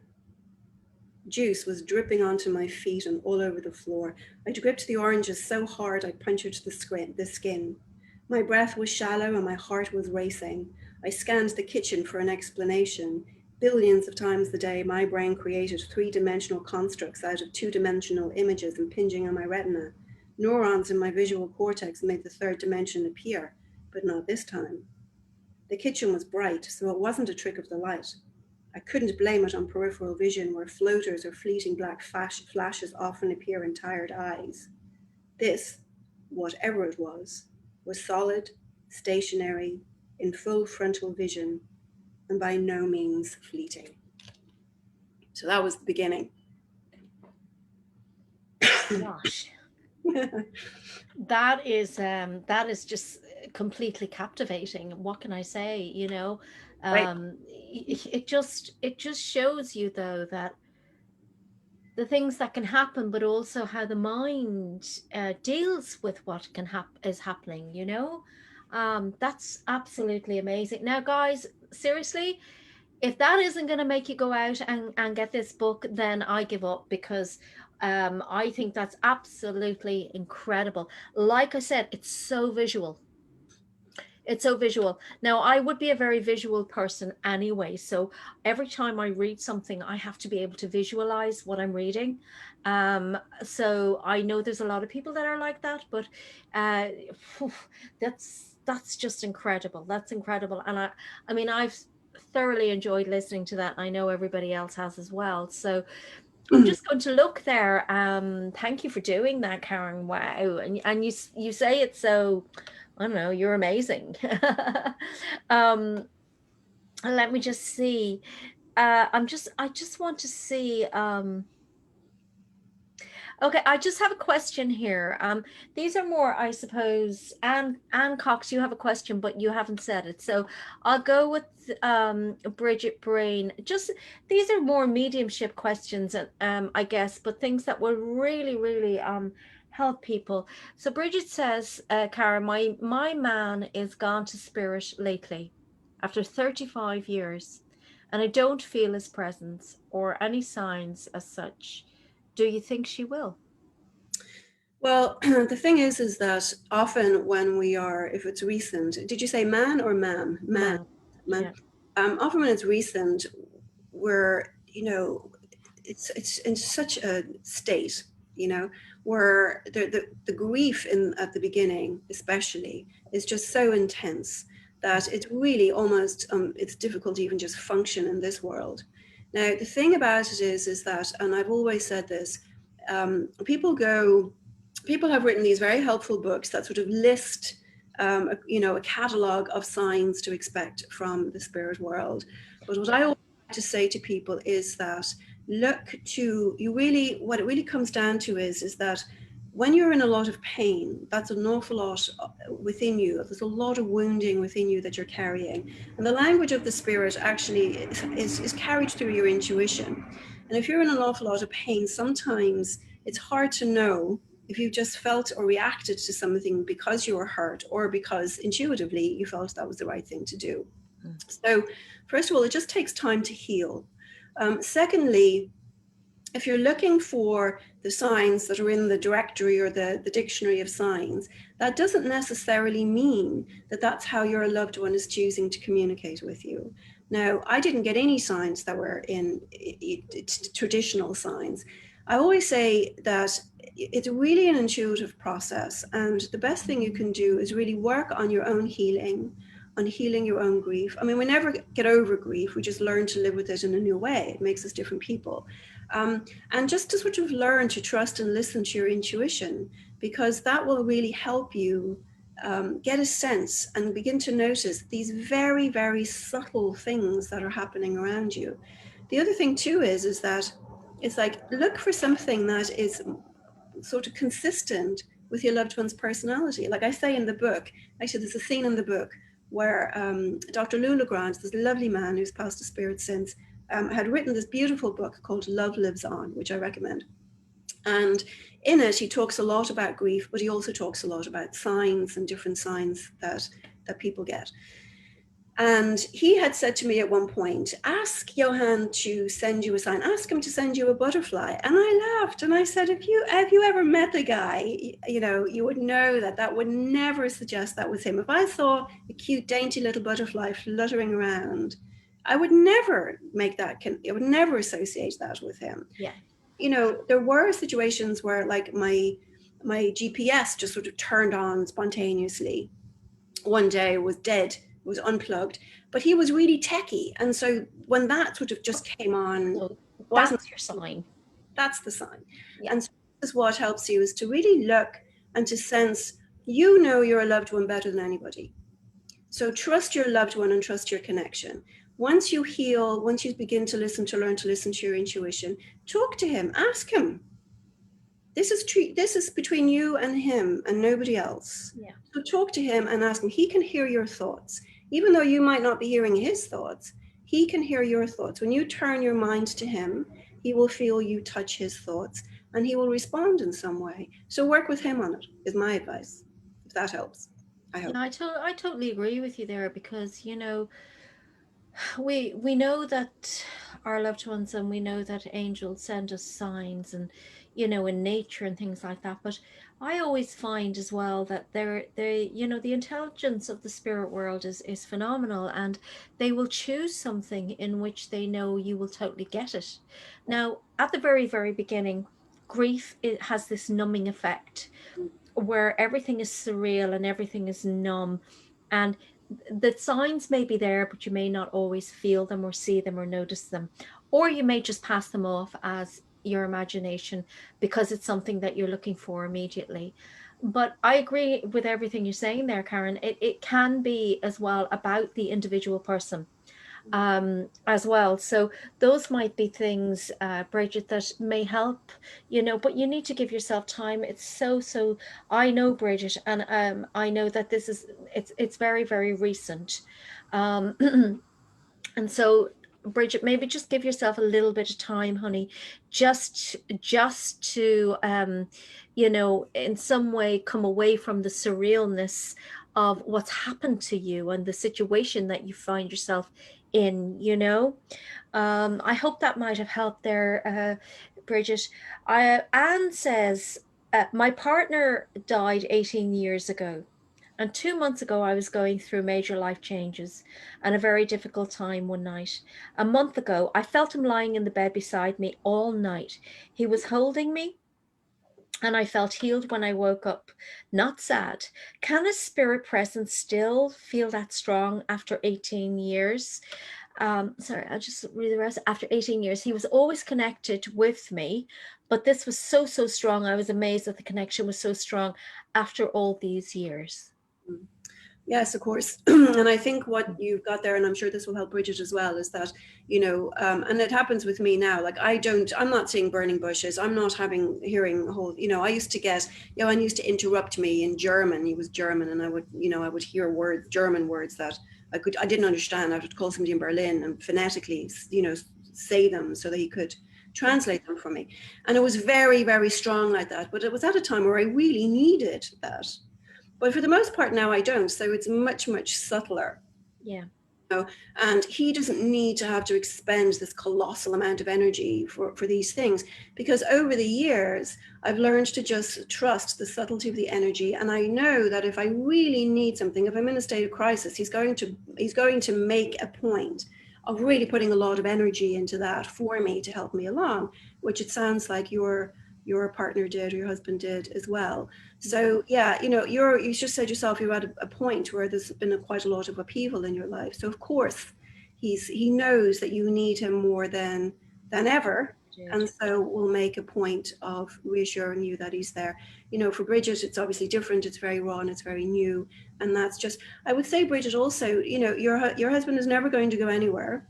Juice was dripping onto my feet and all over the floor. I'd gripped the oranges so hard I punctured the skin. My breath was shallow and my heart was racing. I scanned the kitchen for an explanation. Billions of times a day, my brain created three-dimensional constructs out of two-dimensional images impinging on my retina. Neurons in my visual cortex made the third dimension appear, but not this time. The kitchen was bright, so it wasn't a trick of the light. I couldn't blame it on peripheral vision, where floaters or fleeting black flashes often appear in tired eyes. This, whatever it was solid, stationary, in full frontal vision, and by no means fleeting. So that was the beginning. Gosh. That is just completely captivating. What can I say? You know, Right. it just shows you though that the things that can happen, but also how the mind deals with what is happening. You know, that's absolutely amazing. Now, guys, seriously, if that isn't going to make you go out and get this book, then I give up, because I think that's absolutely incredible. Like I said, it's so visual. It's so visual. Now, I would be a very visual person anyway. So every time I read something, I have to be able to visualize what I'm reading. So I know there's a lot of people that are like that, but uh, that's just incredible. That's incredible. And I mean, I've thoroughly enjoyed listening to that. I know everybody else has as well. So I'm just going to look there. Thank you for doing that, Karen. Wow. And you say it so, I don't know, you're amazing. um, let me just see. I just want to see. Okay, I just have a question here. These are more, I suppose, Anne Cox, you have a question, but you haven't said it. So I'll go with Bridget Brain. Just these are more mediumship questions, I guess, but things that will really, really help people. So Bridget says, Cara, my man is gone to spirit lately after 35 years, and I don't feel his presence or any signs as such. Do you think she will? Well, the thing is that often when we are, if it's recent, did you say man or ma'am? Man, Man. man. Yeah. Often when it's recent, we're, you know, it's in such a state, you know, where the grief in at the beginning, especially, is just so intense that it's really almost it's difficult to even just function in this world. Now, the thing about it is that, and I've always said this, people have written these very helpful books that sort of list, a catalog of signs to expect from the spirit world. But what I always like to say to people is that what it really comes down to is that when you're in a lot of pain, that's an awful lot within you. There's a lot of wounding within you that you're carrying. And the language of the spirit actually is carried through your intuition. And if you're in an awful lot of pain, sometimes it's hard to know if you just felt or reacted to something because you were hurt or because intuitively you felt that was the right thing to do. So, first of all, it just takes time to heal. Secondly, if you're looking for the signs that are in the directory or the dictionary of signs, that doesn't necessarily mean that that's how your loved one is choosing to communicate with you. Now, I didn't get any signs that were in traditional signs. I always say that it's really an intuitive process, and the best thing you can do is really work on your own healing, on healing your own grief. I mean, we never get over grief, we just learn to live with it in a new way. It makes us different people. And just to sort of learn to trust and listen to your intuition, because that will really help you get a sense and begin to notice these very, very subtle things that are happening around you. The other thing too is that it's like, look for something that is sort of consistent with your loved one's personality. Like I say in the book, actually there's a scene in the book where Dr. Lou LeGrand, this lovely man who's passed to spirit since, had written this beautiful book called Love Lives On, which I recommend. And in it, he talks a lot about grief, but he also talks a lot about signs and different signs that people get. And he had said to me at one point, ask Johann to send you a sign, ask him to send you a butterfly. And I laughed and I said, if you ever met the guy, you know, you would know that would never suggest that was him. If I saw a cute, dainty little butterfly fluttering around, I would never make that, I would never associate that with him. Yeah. You know, there were situations where like my GPS just sort of turned on spontaneously. One day was dead, was unplugged, but he was really techie. And so when that sort of just came on, So wasn't that's your sign. that's the sign. Yeah. And so this is what helps you, is to really look and to sense, you know, you're a loved one better than anybody. So trust your loved one and trust your connection. Once you heal, once you begin to learn to listen to your intuition, talk to him, ask him. This is between you and him and nobody else. Yeah. So talk to him and ask him. He can hear your thoughts. Even though you might not be hearing his thoughts, he can hear your thoughts. When you turn your mind to him, he will feel you touch his thoughts and he will respond in some way. So work with him on it, is my advice, if that helps. I hope. Yeah, I totally agree with you there, because, you know, we know that our loved ones, and we know that angels send us signs, and, you know, in nature and things like that, but I always find as well that they you know, the intelligence of the spirit world is phenomenal, and they will choose something in which they know you will totally get it. Now, at the very, very beginning, grief, it has this numbing effect where everything is surreal and everything is numb, and the signs may be there, but you may not always feel them or see them or notice them, or you may just pass them off as your imagination because it's something that you're looking for immediately. But I agree with everything you're saying there, Karen. It can be as well about the individual person as well. So those might be things, Bridget, that may help, you know, but you need to give yourself time. It's so, I know, Bridget, and I know that this is, it's very, very recent. Um, and so, Bridget, maybe just give yourself a little bit of time, honey, just to, you know, in some way come away from the surrealness of what's happened to you and the situation that you find yourself in, you know. I hope that might have helped there, Bridget. Anne says, my partner died 18 years ago. And 2 months ago, I was going through major life changes and a very difficult time one night. A month ago, I felt him lying in the bed beside me all night. He was holding me, and I felt healed when I woke up, not sad. Can a spirit presence still feel that strong after 18 years? Sorry, I'll just read the rest. After 18 years, he was always connected with me, but this was so strong. I was amazed that the connection was so strong after all these years. Yes, of course. And I think what you've got there, and I'm sure this will help Bridget as well, is that, you know, and it happens with me now, like I'm not seeing burning bushes. I'm not hearing a whole, you know, I used to get, Johan used to interrupt me in German. He was German, and I would hear German words that I didn't understand. I would call somebody in Berlin and phonetically, you know, say them so that he could translate them for me. And it was very, very strong like that. But it was at a time where I really needed that. But for the most part now I don't. So it's much, much subtler. Yeah. And he doesn't need to have to expend this colossal amount of energy for these things, because over the years I've learned to just trust the subtlety of the energy. And I know that if I really need something, if I'm in a state of crisis, he's going to make a point of really putting a lot of energy into that for me to help me along, which it sounds like your partner did, or your husband did as well. So yeah, you just said yourself, you're at a point where there's been quite a lot of upheaval in your life. So of course he knows that you need him more than ever. And so we'll make a point of reassuring you that he's there. For Bridget, it's obviously different. It's very raw and it's very new. And that's just, I would say, Bridget, also, your husband is never going to go anywhere.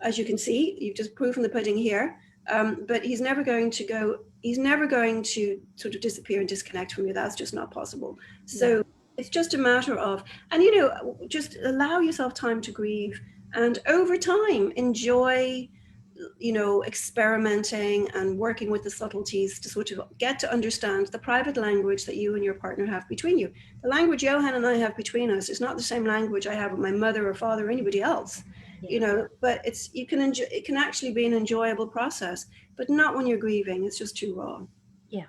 As you can see, you've just proven the pudding here. But he's never going to sort of disappear and disconnect from you. That's just not possible. So it's just a matter of, and just allow yourself time to grieve, and over time enjoy experimenting and working with the subtleties to sort of get to understand the private language that you and your partner have between you. The language Johan and I have between us is not the same language I have with my mother or father or anybody else. But it can actually be an enjoyable process, but not when you're grieving. It's just too raw. Yeah,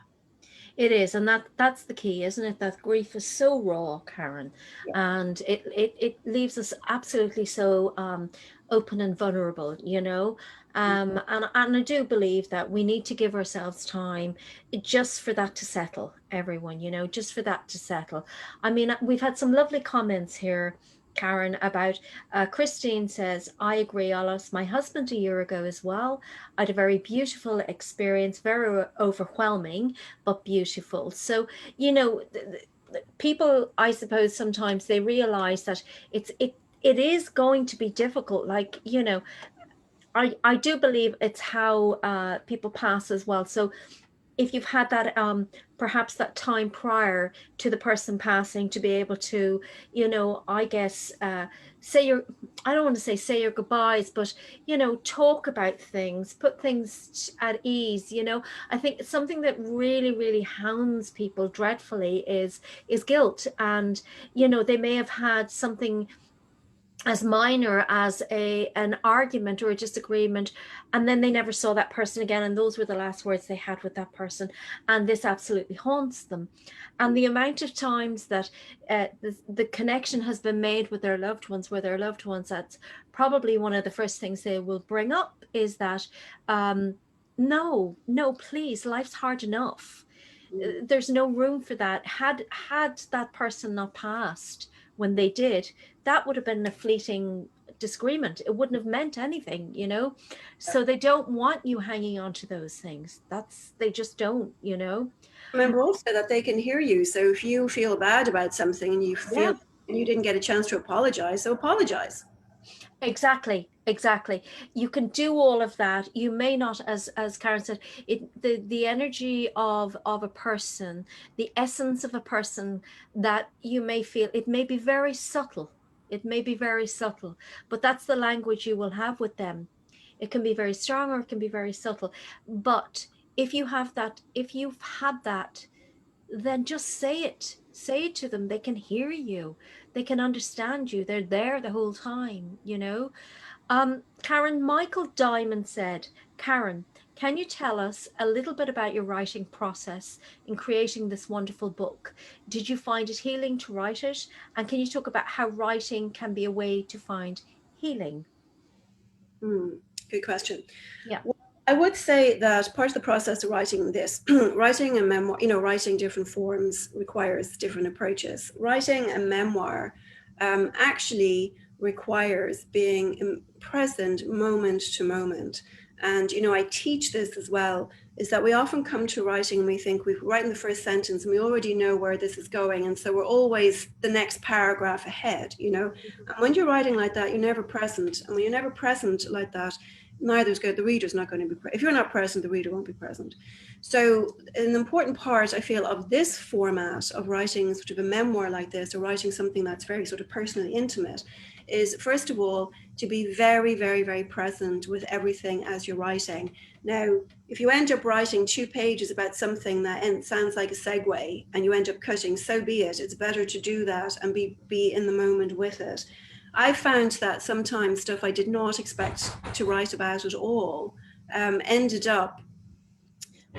it is, and that's the key, isn't it? That grief is so raw, Karen, and it leaves us absolutely so open and vulnerable, and I do believe that we need to give ourselves time just for that to settle, everyone, just for that to settle. I mean, we've had some lovely comments here, Karen, about Christine says, I agree, I lost my husband a year ago as well. I had a very beautiful experience, very overwhelming, but beautiful. So, people, I suppose, sometimes they realize that it is going to be difficult. Like, I do believe it's how people pass as well. So if you've had that perhaps that time prior to the person passing, to be able to, I guess, say your, I don't want to say your goodbyes, but talk about things, put things at ease. I think something that really, really hounds people dreadfully is guilt. And they may have had something as minor as an argument or a disagreement, and then they never saw that person again, and those were the last words they had with that person, and this absolutely haunts them. And the amount of times that the connection has been made with their loved ones, that's probably one of the first things they will bring up, is that no, please, life's hard enough. There's no room for that. Had that person not passed when they did, that would have been a fleeting disagreement. It wouldn't have meant anything, So they don't want you hanging on to those things. They just don't. Remember also that they can hear you. So if you feel bad about something and you feel you didn't get a chance to apologize, so apologize. Exactly. You can do all of that. You may not, as Karen said, the energy of a person, the essence of a person, that you may feel, it may be very subtle. But that's the language you will have with them. It can be very strong or it can be very subtle. But if you've had that, then just say it. Say it to them. They can hear you. They can understand you. They're there the whole time, Karen, Michael Diamond said, Karen, can you tell us a little bit about your writing process in creating this wonderful book? Did you find it healing to write it? And can you talk about how writing can be a way to find healing? Good question. Yeah. Well, I would say that part of the process of writing this, writing a memoir, writing different forms requires different approaches. Writing a memoir actually requires being present moment to moment. And, I teach this as well, is that we often come to writing and we think we've written the first sentence and we already know where this is going. And so we're always the next paragraph ahead, And when you're writing like that, you're never present. And when you're never present like that, the reader's not going to be, if you're not present, the reader won't be present. So an important part, I feel, of this format of writing sort of a memoir like this, or writing something that's very sort of personally intimate, is first of all, to be very, very, very present with everything as you're writing. Now, if you end up writing 2 pages about something that sounds like a segue and you end up cutting, so be it. It's better to do that and be in the moment with it. I found that sometimes stuff I did not expect to write about at all ended up,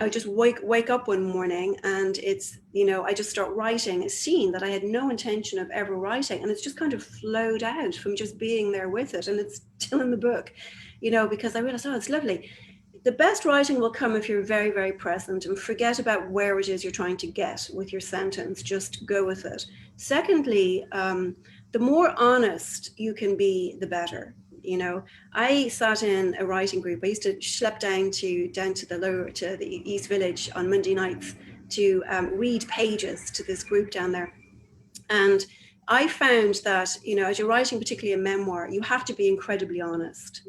I just wake up one morning and it's, I just start writing a scene that I had no intention of ever writing. And it's just kind of flowed out from just being there with it. And it's still in the book, because I realized, oh, it's lovely. The best writing will come if you're very, very present and forget about where it is you're trying to get with your sentence. Just go with it. Secondly, the more honest you can be, the better. I sat in a writing group. I used to schlep down to the East Village on Monday nights to read pages to this group down there. And I found that, as you're writing, particularly a memoir, you have to be incredibly honest.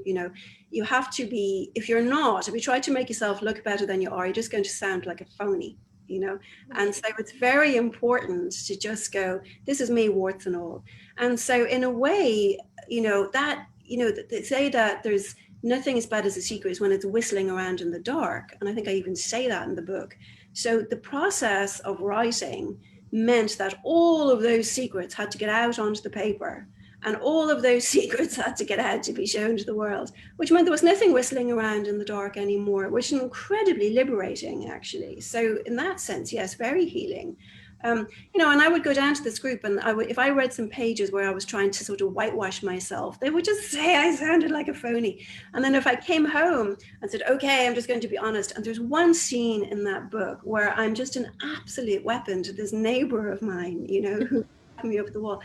You have to be, if you're not, if you try to make yourself look better than you are, you're just going to sound like a phony, And so it's very important to just go, this is me, warts and all. And so in a way, they say that there's nothing as bad as a secret is when it's whistling around in the dark. And I think I even say that in the book. So the process of writing meant that all of those secrets had to get out onto the paper, and all of those secrets had to get out to be shown to the world, which meant there was nothing whistling around in the dark anymore, which is incredibly liberating, actually. So in that sense, yes, very healing. And I would go down to this group, and if I read some pages where I was trying to sort of whitewash myself, they would just say I sounded like a phony. And then if I came home and said, okay, I'm just going to be honest. And there's one scene in that book where I'm just an absolute weapon to this neighbor of mine, who me over the wall.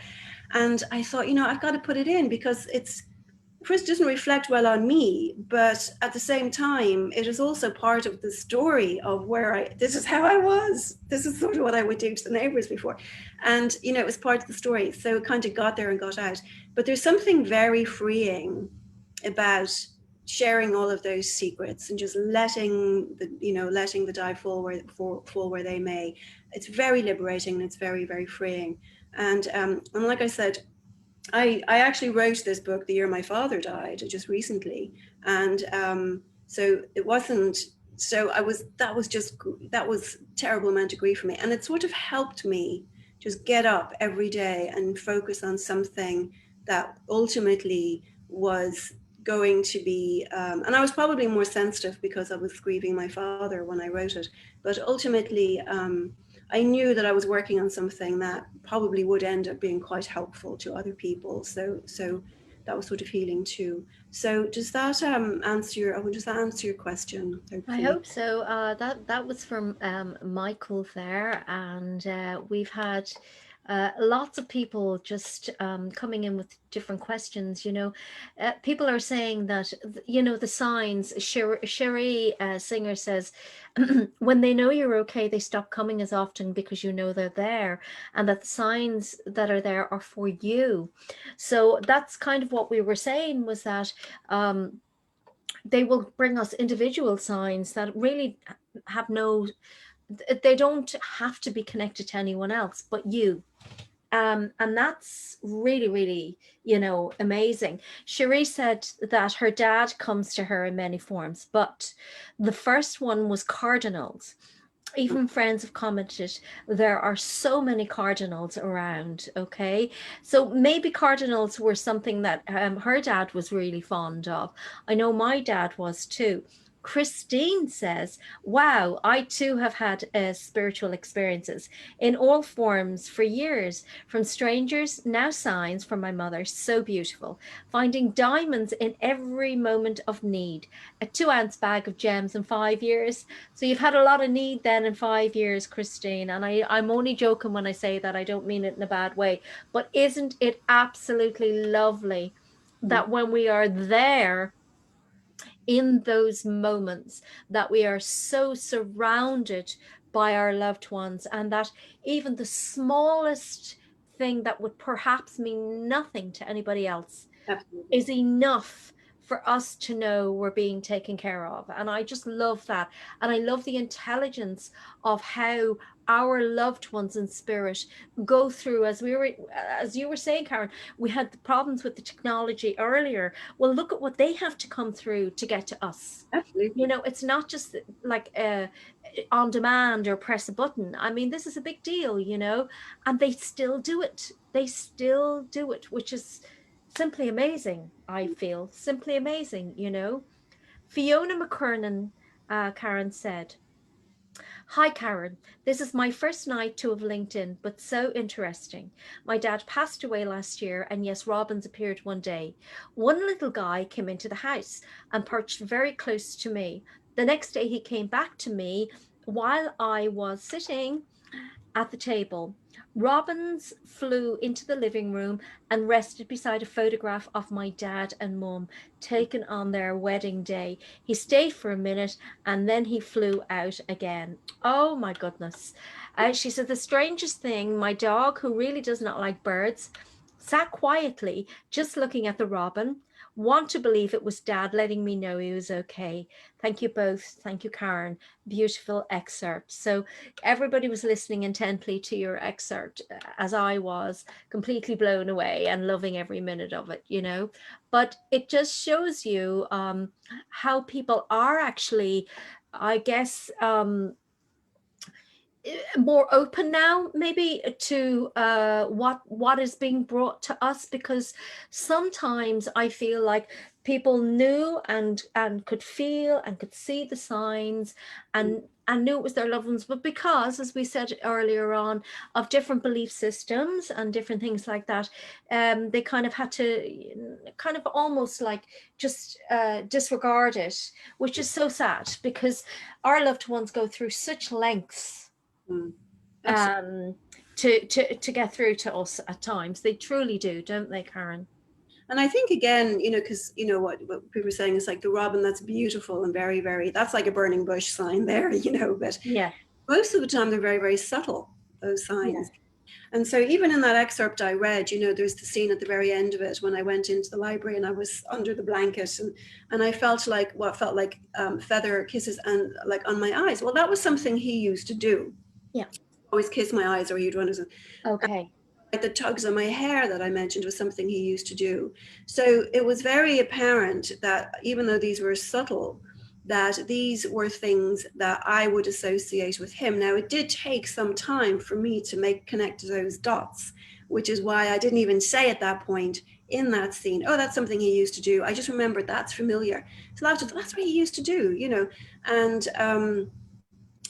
And I thought, I've got to put it in because Chris doesn't reflect well on me, but at the same time, it is also part of the story of this is how I was. This is sort of what I would do to the neighbors before. And, it was part of the story. So it kind of got there and got out. But there's something very freeing about sharing all of those secrets and just letting the die fall where they may. It's very liberating and it's very, very freeing. And like I said, I actually wrote this book the year my father died, just recently. And so it wasn't, so that was terrible amount of grief for me. And it sort of helped me just get up every day and focus on something that ultimately was going to be, and I was probably more sensitive because I was grieving my father when I wrote it, but ultimately, I knew that I was working on something that probably would end up being quite helpful to other people. So that was sort of healing too. So does that answer your question? I Hopefully. hope so. That was from Michael there, and we've had lots of people just coming in with different questions. People are saying that the signs. Sherry Singer says, when they know you're okay, they stop coming as often because they're there, and that the signs that are there are for you. So that's kind of what we were saying, was that. They will bring us individual signs that really have they don't have to be connected to anyone else but you. And that's really, really, amazing. Cherie said that her dad comes to her in many forms, but the first one was cardinals. Even friends have commented there are so many cardinals around. Okay, so maybe cardinals were something that her dad was really fond of. I know my dad was too. Christine says, wow, I too have had spiritual experiences in all forms for years, from strangers, now signs from my mother. So beautiful. Finding diamonds in every moment of need. A 2 ounce bag of gems in 5 years. So you've had a lot of need then in 5 years, Christine. And I'm only joking when I say that. I don't mean it in a bad way. But isn't it absolutely lovely that when we are there, in those moments, that we are so surrounded by our loved ones, and that even the smallest thing that would perhaps mean nothing to anybody else Absolutely. is enough for us to know we're being taken care of. And I just love that. And I love the intelligence of how our loved ones in spirit go through, as you were saying, Karen, we had the problems with the technology earlier. Well, look at what they have to come through to get to us. Absolutely. It's not just like on demand or press a button. I mean, this is a big deal, and they still do it. They still do it, which is simply amazing. I feel simply amazing, you know. Fiona McKernan, Karen said, "Hi, Karen. This is my first night to have LinkedIn, but so interesting. My dad passed away last year, and yes, robins appeared one day. One little guy came into the house and perched very close to me. The next day, he came back to me while I was sitting at the table. Robins flew into the living room and rested beside a photograph of my dad and mum taken on their wedding day. He stayed for a minute and then he flew out again." Oh my goodness. She said, "The strangest thing, my dog, who really does not like birds, sat quietly just looking at the robin. Want to believe it was dad letting me know he was okay. Thank you both. Thank you, Karen. Beautiful excerpt." So everybody was listening intently to your excerpt, as I was, completely blown away and loving every minute of it, you know. But it just shows you how people are actually, I guess, more open now maybe to what is being brought to us, because sometimes I feel like people knew and could feel and could see the signs and knew it was their loved ones, but because, as we said earlier on, of different belief systems and different things like that, they kind of had to kind of almost like just disregard it, which is so sad because our loved ones go through such lengths Mm. Absolutely. um, to get through to us at times. They truly do, don't they, Karen? And I think again, because what people are saying is like the robin, that's beautiful and very, very, that's like a burning bush sign there, but Yeah, most of the time they're very, very subtle, those yeah, signs. And so even in that excerpt I read, there's the scene at the very end of it when I went into the library and I was under the blanket and I felt like what felt like feather kisses and like on my eyes. Well, that was something he used to do. yeah. Always kiss my eyes, or he'd run his, Okay. like the tugs on my hair that I mentioned was something he used to do. So it was very apparent that even though these were subtle, that these were things that I would associate with him. Now, it did take some time for me to connect those dots, which is why I didn't even say at that point in that scene, "Oh, that's something he used to do." I just remembered that's familiar. So that's what he used to do. And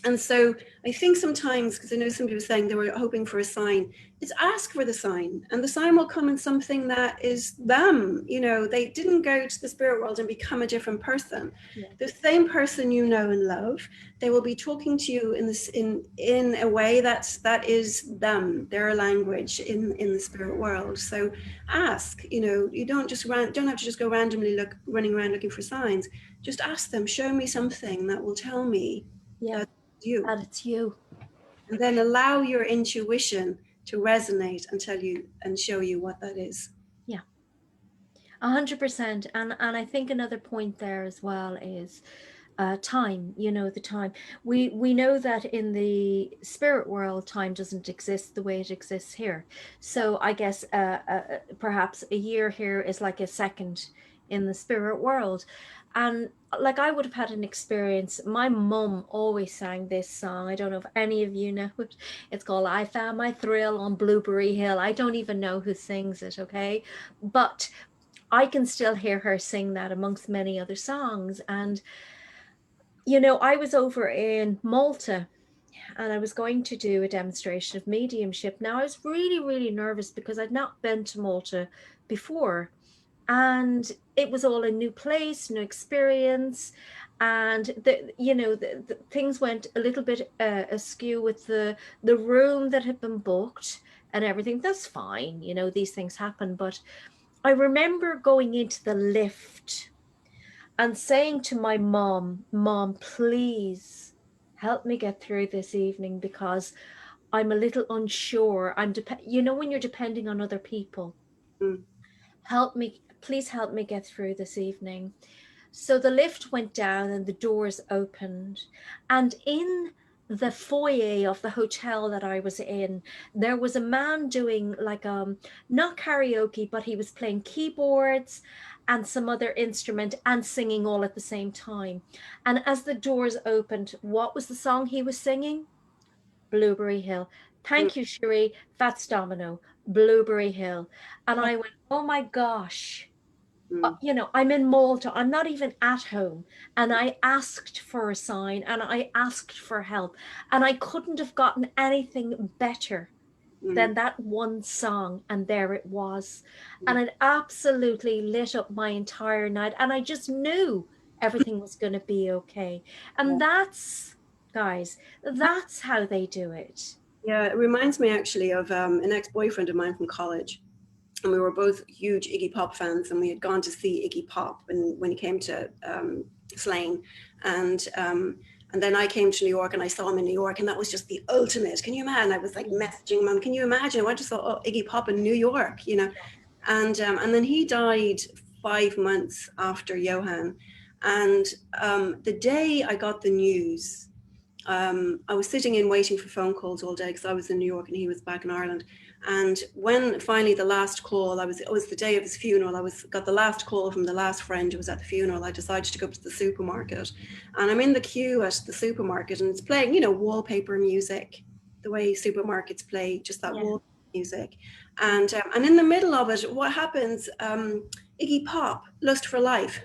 and so I think sometimes, because I know some people saying they were hoping for a sign, it's ask for the sign, and the sign will come in something that is them. They didn't go to the spirit world and become a different person. Yeah, The same person you know and love, they will be talking to you in a way that is them, their language in the spirit world. So ask. You don't have to just go randomly running around looking for signs. Just ask them, show me something that will tell me yeah. that you, And it's you. and then allow your intuition to resonate and tell you and show you what that is. Yeah, 100%. And I think another point there as well is time. You know, the time. We know that in the spirit world, time doesn't exist the way it exists here. So I guess perhaps a year here is like a second in the spirit world. And like I would have had an experience. My mum always sang this song. I don't know if any of you know it. It's called "I Found My Thrill on Blueberry Hill." I don't even know who sings it, okay? But I can still hear her sing that amongst many other songs. And you know, I was over in Malta and I was going to do a demonstration of mediumship. Now, I was really, really nervous because I'd not been to Malta before. And it was all a new place, new experience. And the things went a little bit askew with the room that had been booked and everything. That's fine, you know, these things happen. But I remember going into the lift and saying to my mom, please help me get through this evening because I'm a little unsure. You know, when you're depending on other people, Mm, help me, please help me get through this evening. So the lift went down and the doors opened. And in the foyer of the hotel that I was in, there was a man doing like not karaoke, but he was playing keyboards and some other instrument and singing all at the same time. And as the doors opened, what was the song he was singing? Blueberry Hill. mm, Thank you, Cherie. Fats Domino. Blueberry Hill. And Oh, I went, oh my gosh, mm, you know, I'm in Malta, I'm not even at home. And I asked for a sign and I asked for help. And I couldn't have gotten anything better mm, than that one song. And there it was. mm. And it absolutely lit up my entire night. And I just knew everything was going to be okay. Yeah. And that's, guys, that's how they do it. Yeah, it reminds me actually of an ex-boyfriend of mine from college. And we were both huge Iggy Pop fans, and we had gone to see Iggy Pop when he came to Slane, and and then I came to New York and I saw him in New York, and that was just the ultimate. Can you imagine? I was like Yeah. messaging mom. Can you imagine? I just thought, oh, Iggy Pop in New York, you know, and then he died 5 months after Johann, and the day I got the news. I was sitting in waiting for phone calls all day because I was in New York and he was back in Ireland. And when finally the last call, it was the day of his funeral. Got the last call from the last friend who was at the funeral. I decided to go to the supermarket, and I'm in the queue at the supermarket, and it's playing, you know, wallpaper music, the way supermarkets play, just that Yeah. wall music. And in the middle of it, what happens? Iggy Pop, "Lust for Life."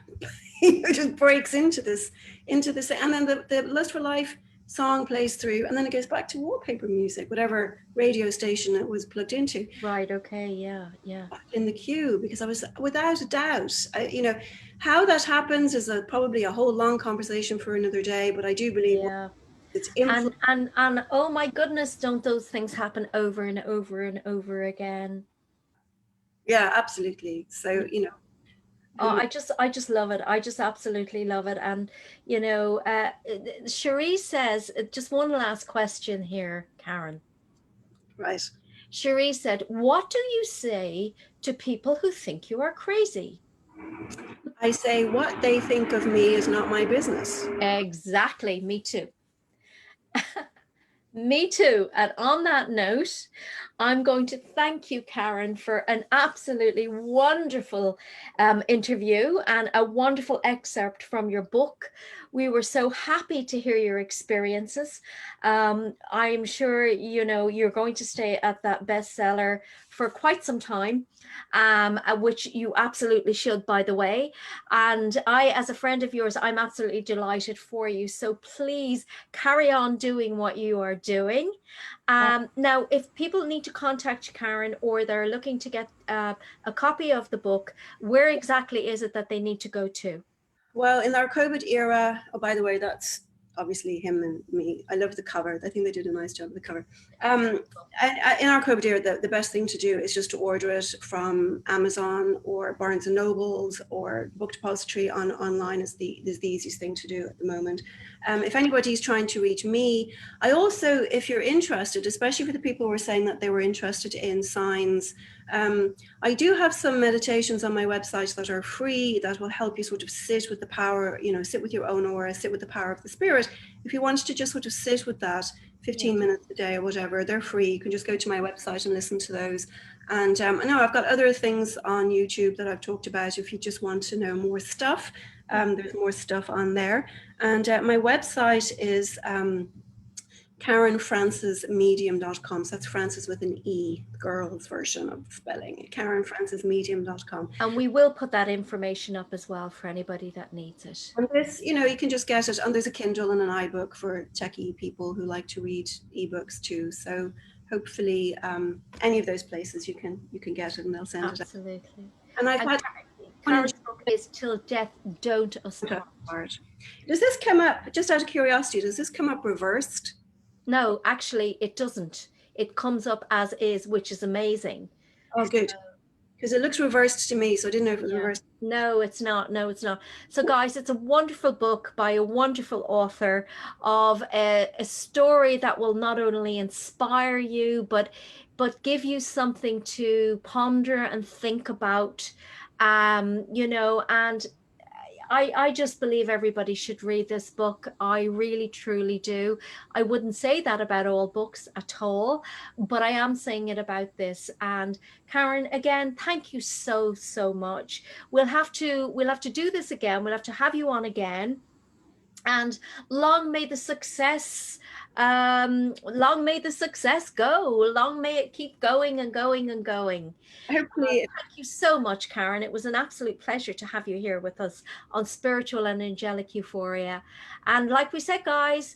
He just breaks into this, and then the "Lust for Life" song plays through, and then it goes back to wallpaper music, whatever radio station it was plugged into. Right. Okay. Yeah. Yeah. In the queue, because I was without a doubt, you know, how that happens is probably a whole long conversation for another day. But I do believe Yeah. it's influence. And oh my goodness, don't those things happen over and over and over again? Yeah, absolutely. So you know, Oh, who I just love it. I just absolutely love it. And you know, Cherie says, just one last question here, Karen. right? Cherie said, "What do you say to people who think you are crazy?" I say what they think of me is not my business. Exactly, me too. Me too. And on that note, I'm going to thank you, Karen, for an absolutely wonderful interview and a wonderful excerpt from your book. We were so happy to hear your experiences. I'm sure you know you're going to stay at that bestseller for quite some time, which you absolutely should, by the way. And I, as a friend of yours, I'm absolutely delighted for you. So please carry on doing what you are doing. Now, if people need to contact you, Karen, or they're looking to get a copy of the book, where exactly is it that they need to go to? Well, in our COVID era, oh, by the way, that's obviously him and me. I love the cover. I think they did a nice job of the cover. In our COVID era, the best thing to do is just to order it from Amazon or Barnes and Nobles or Book Depository online is the easiest thing to do at the moment. If anybody's trying to reach me, I also, if you're interested, especially for the people who were saying that they were interested in signs, I do have some meditations on my website that are free that will help you sort of sit with the power, you know, sit with your own aura, sit with the power of the spirit. If you wanted to just sort of sit with that Yeah. 15 minutes a day or whatever, they're free. You can just go to my website and listen to those. And I know I've got other things on YouTube that I've talked about. If you just want to know more stuff, Yeah. there's more stuff on there. And my website is KarenFrancisMedium.com. So that's Francis with an E, girl's version of spelling. KarenFrancisMedium.com. And we will put that information up as well for anybody that needs it. And this, you know, you can just get it. And there's a Kindle and an iBook for techie people who like to read ebooks too. So hopefully, any of those places you can get it and they'll send it out. Absolutely. And I've And had one in Karen's book is Till Death Don't Us Part. Does this come up, just out of curiosity, does this come up reversed? No, actually, it doesn't. It comes up as is, which is amazing. Oh, good. Because it looks reversed to me, so I didn't know if it was Yeah. reversed. No, it's not. No, it's not. So, guys, it's a wonderful book by a wonderful author of a story that will not only inspire you, but give you something to ponder and think about. You know, and I just believe everybody should read this book. I really, truly do. I wouldn't say that about all books at all, but I am saying it about this. And Karen, again, thank you so, so much. We'll have to do this again. We'll have to have you on again. And long may the success Long may the success go. Long may it keep going and going and going. Hopefully, Thank you so much, Karen. It was an absolute pleasure to have you here with us on Spiritual and Angelic Euphoria. And like we said, guys,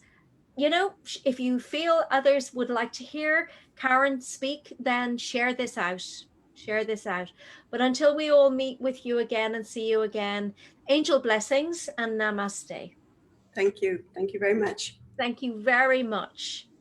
you know, if you feel others would like to hear Karen speak, then share this out. Share this out. But until we all meet with you again and see you again, angel blessings and namaste. thank you. Thank you very much. Thank you very much.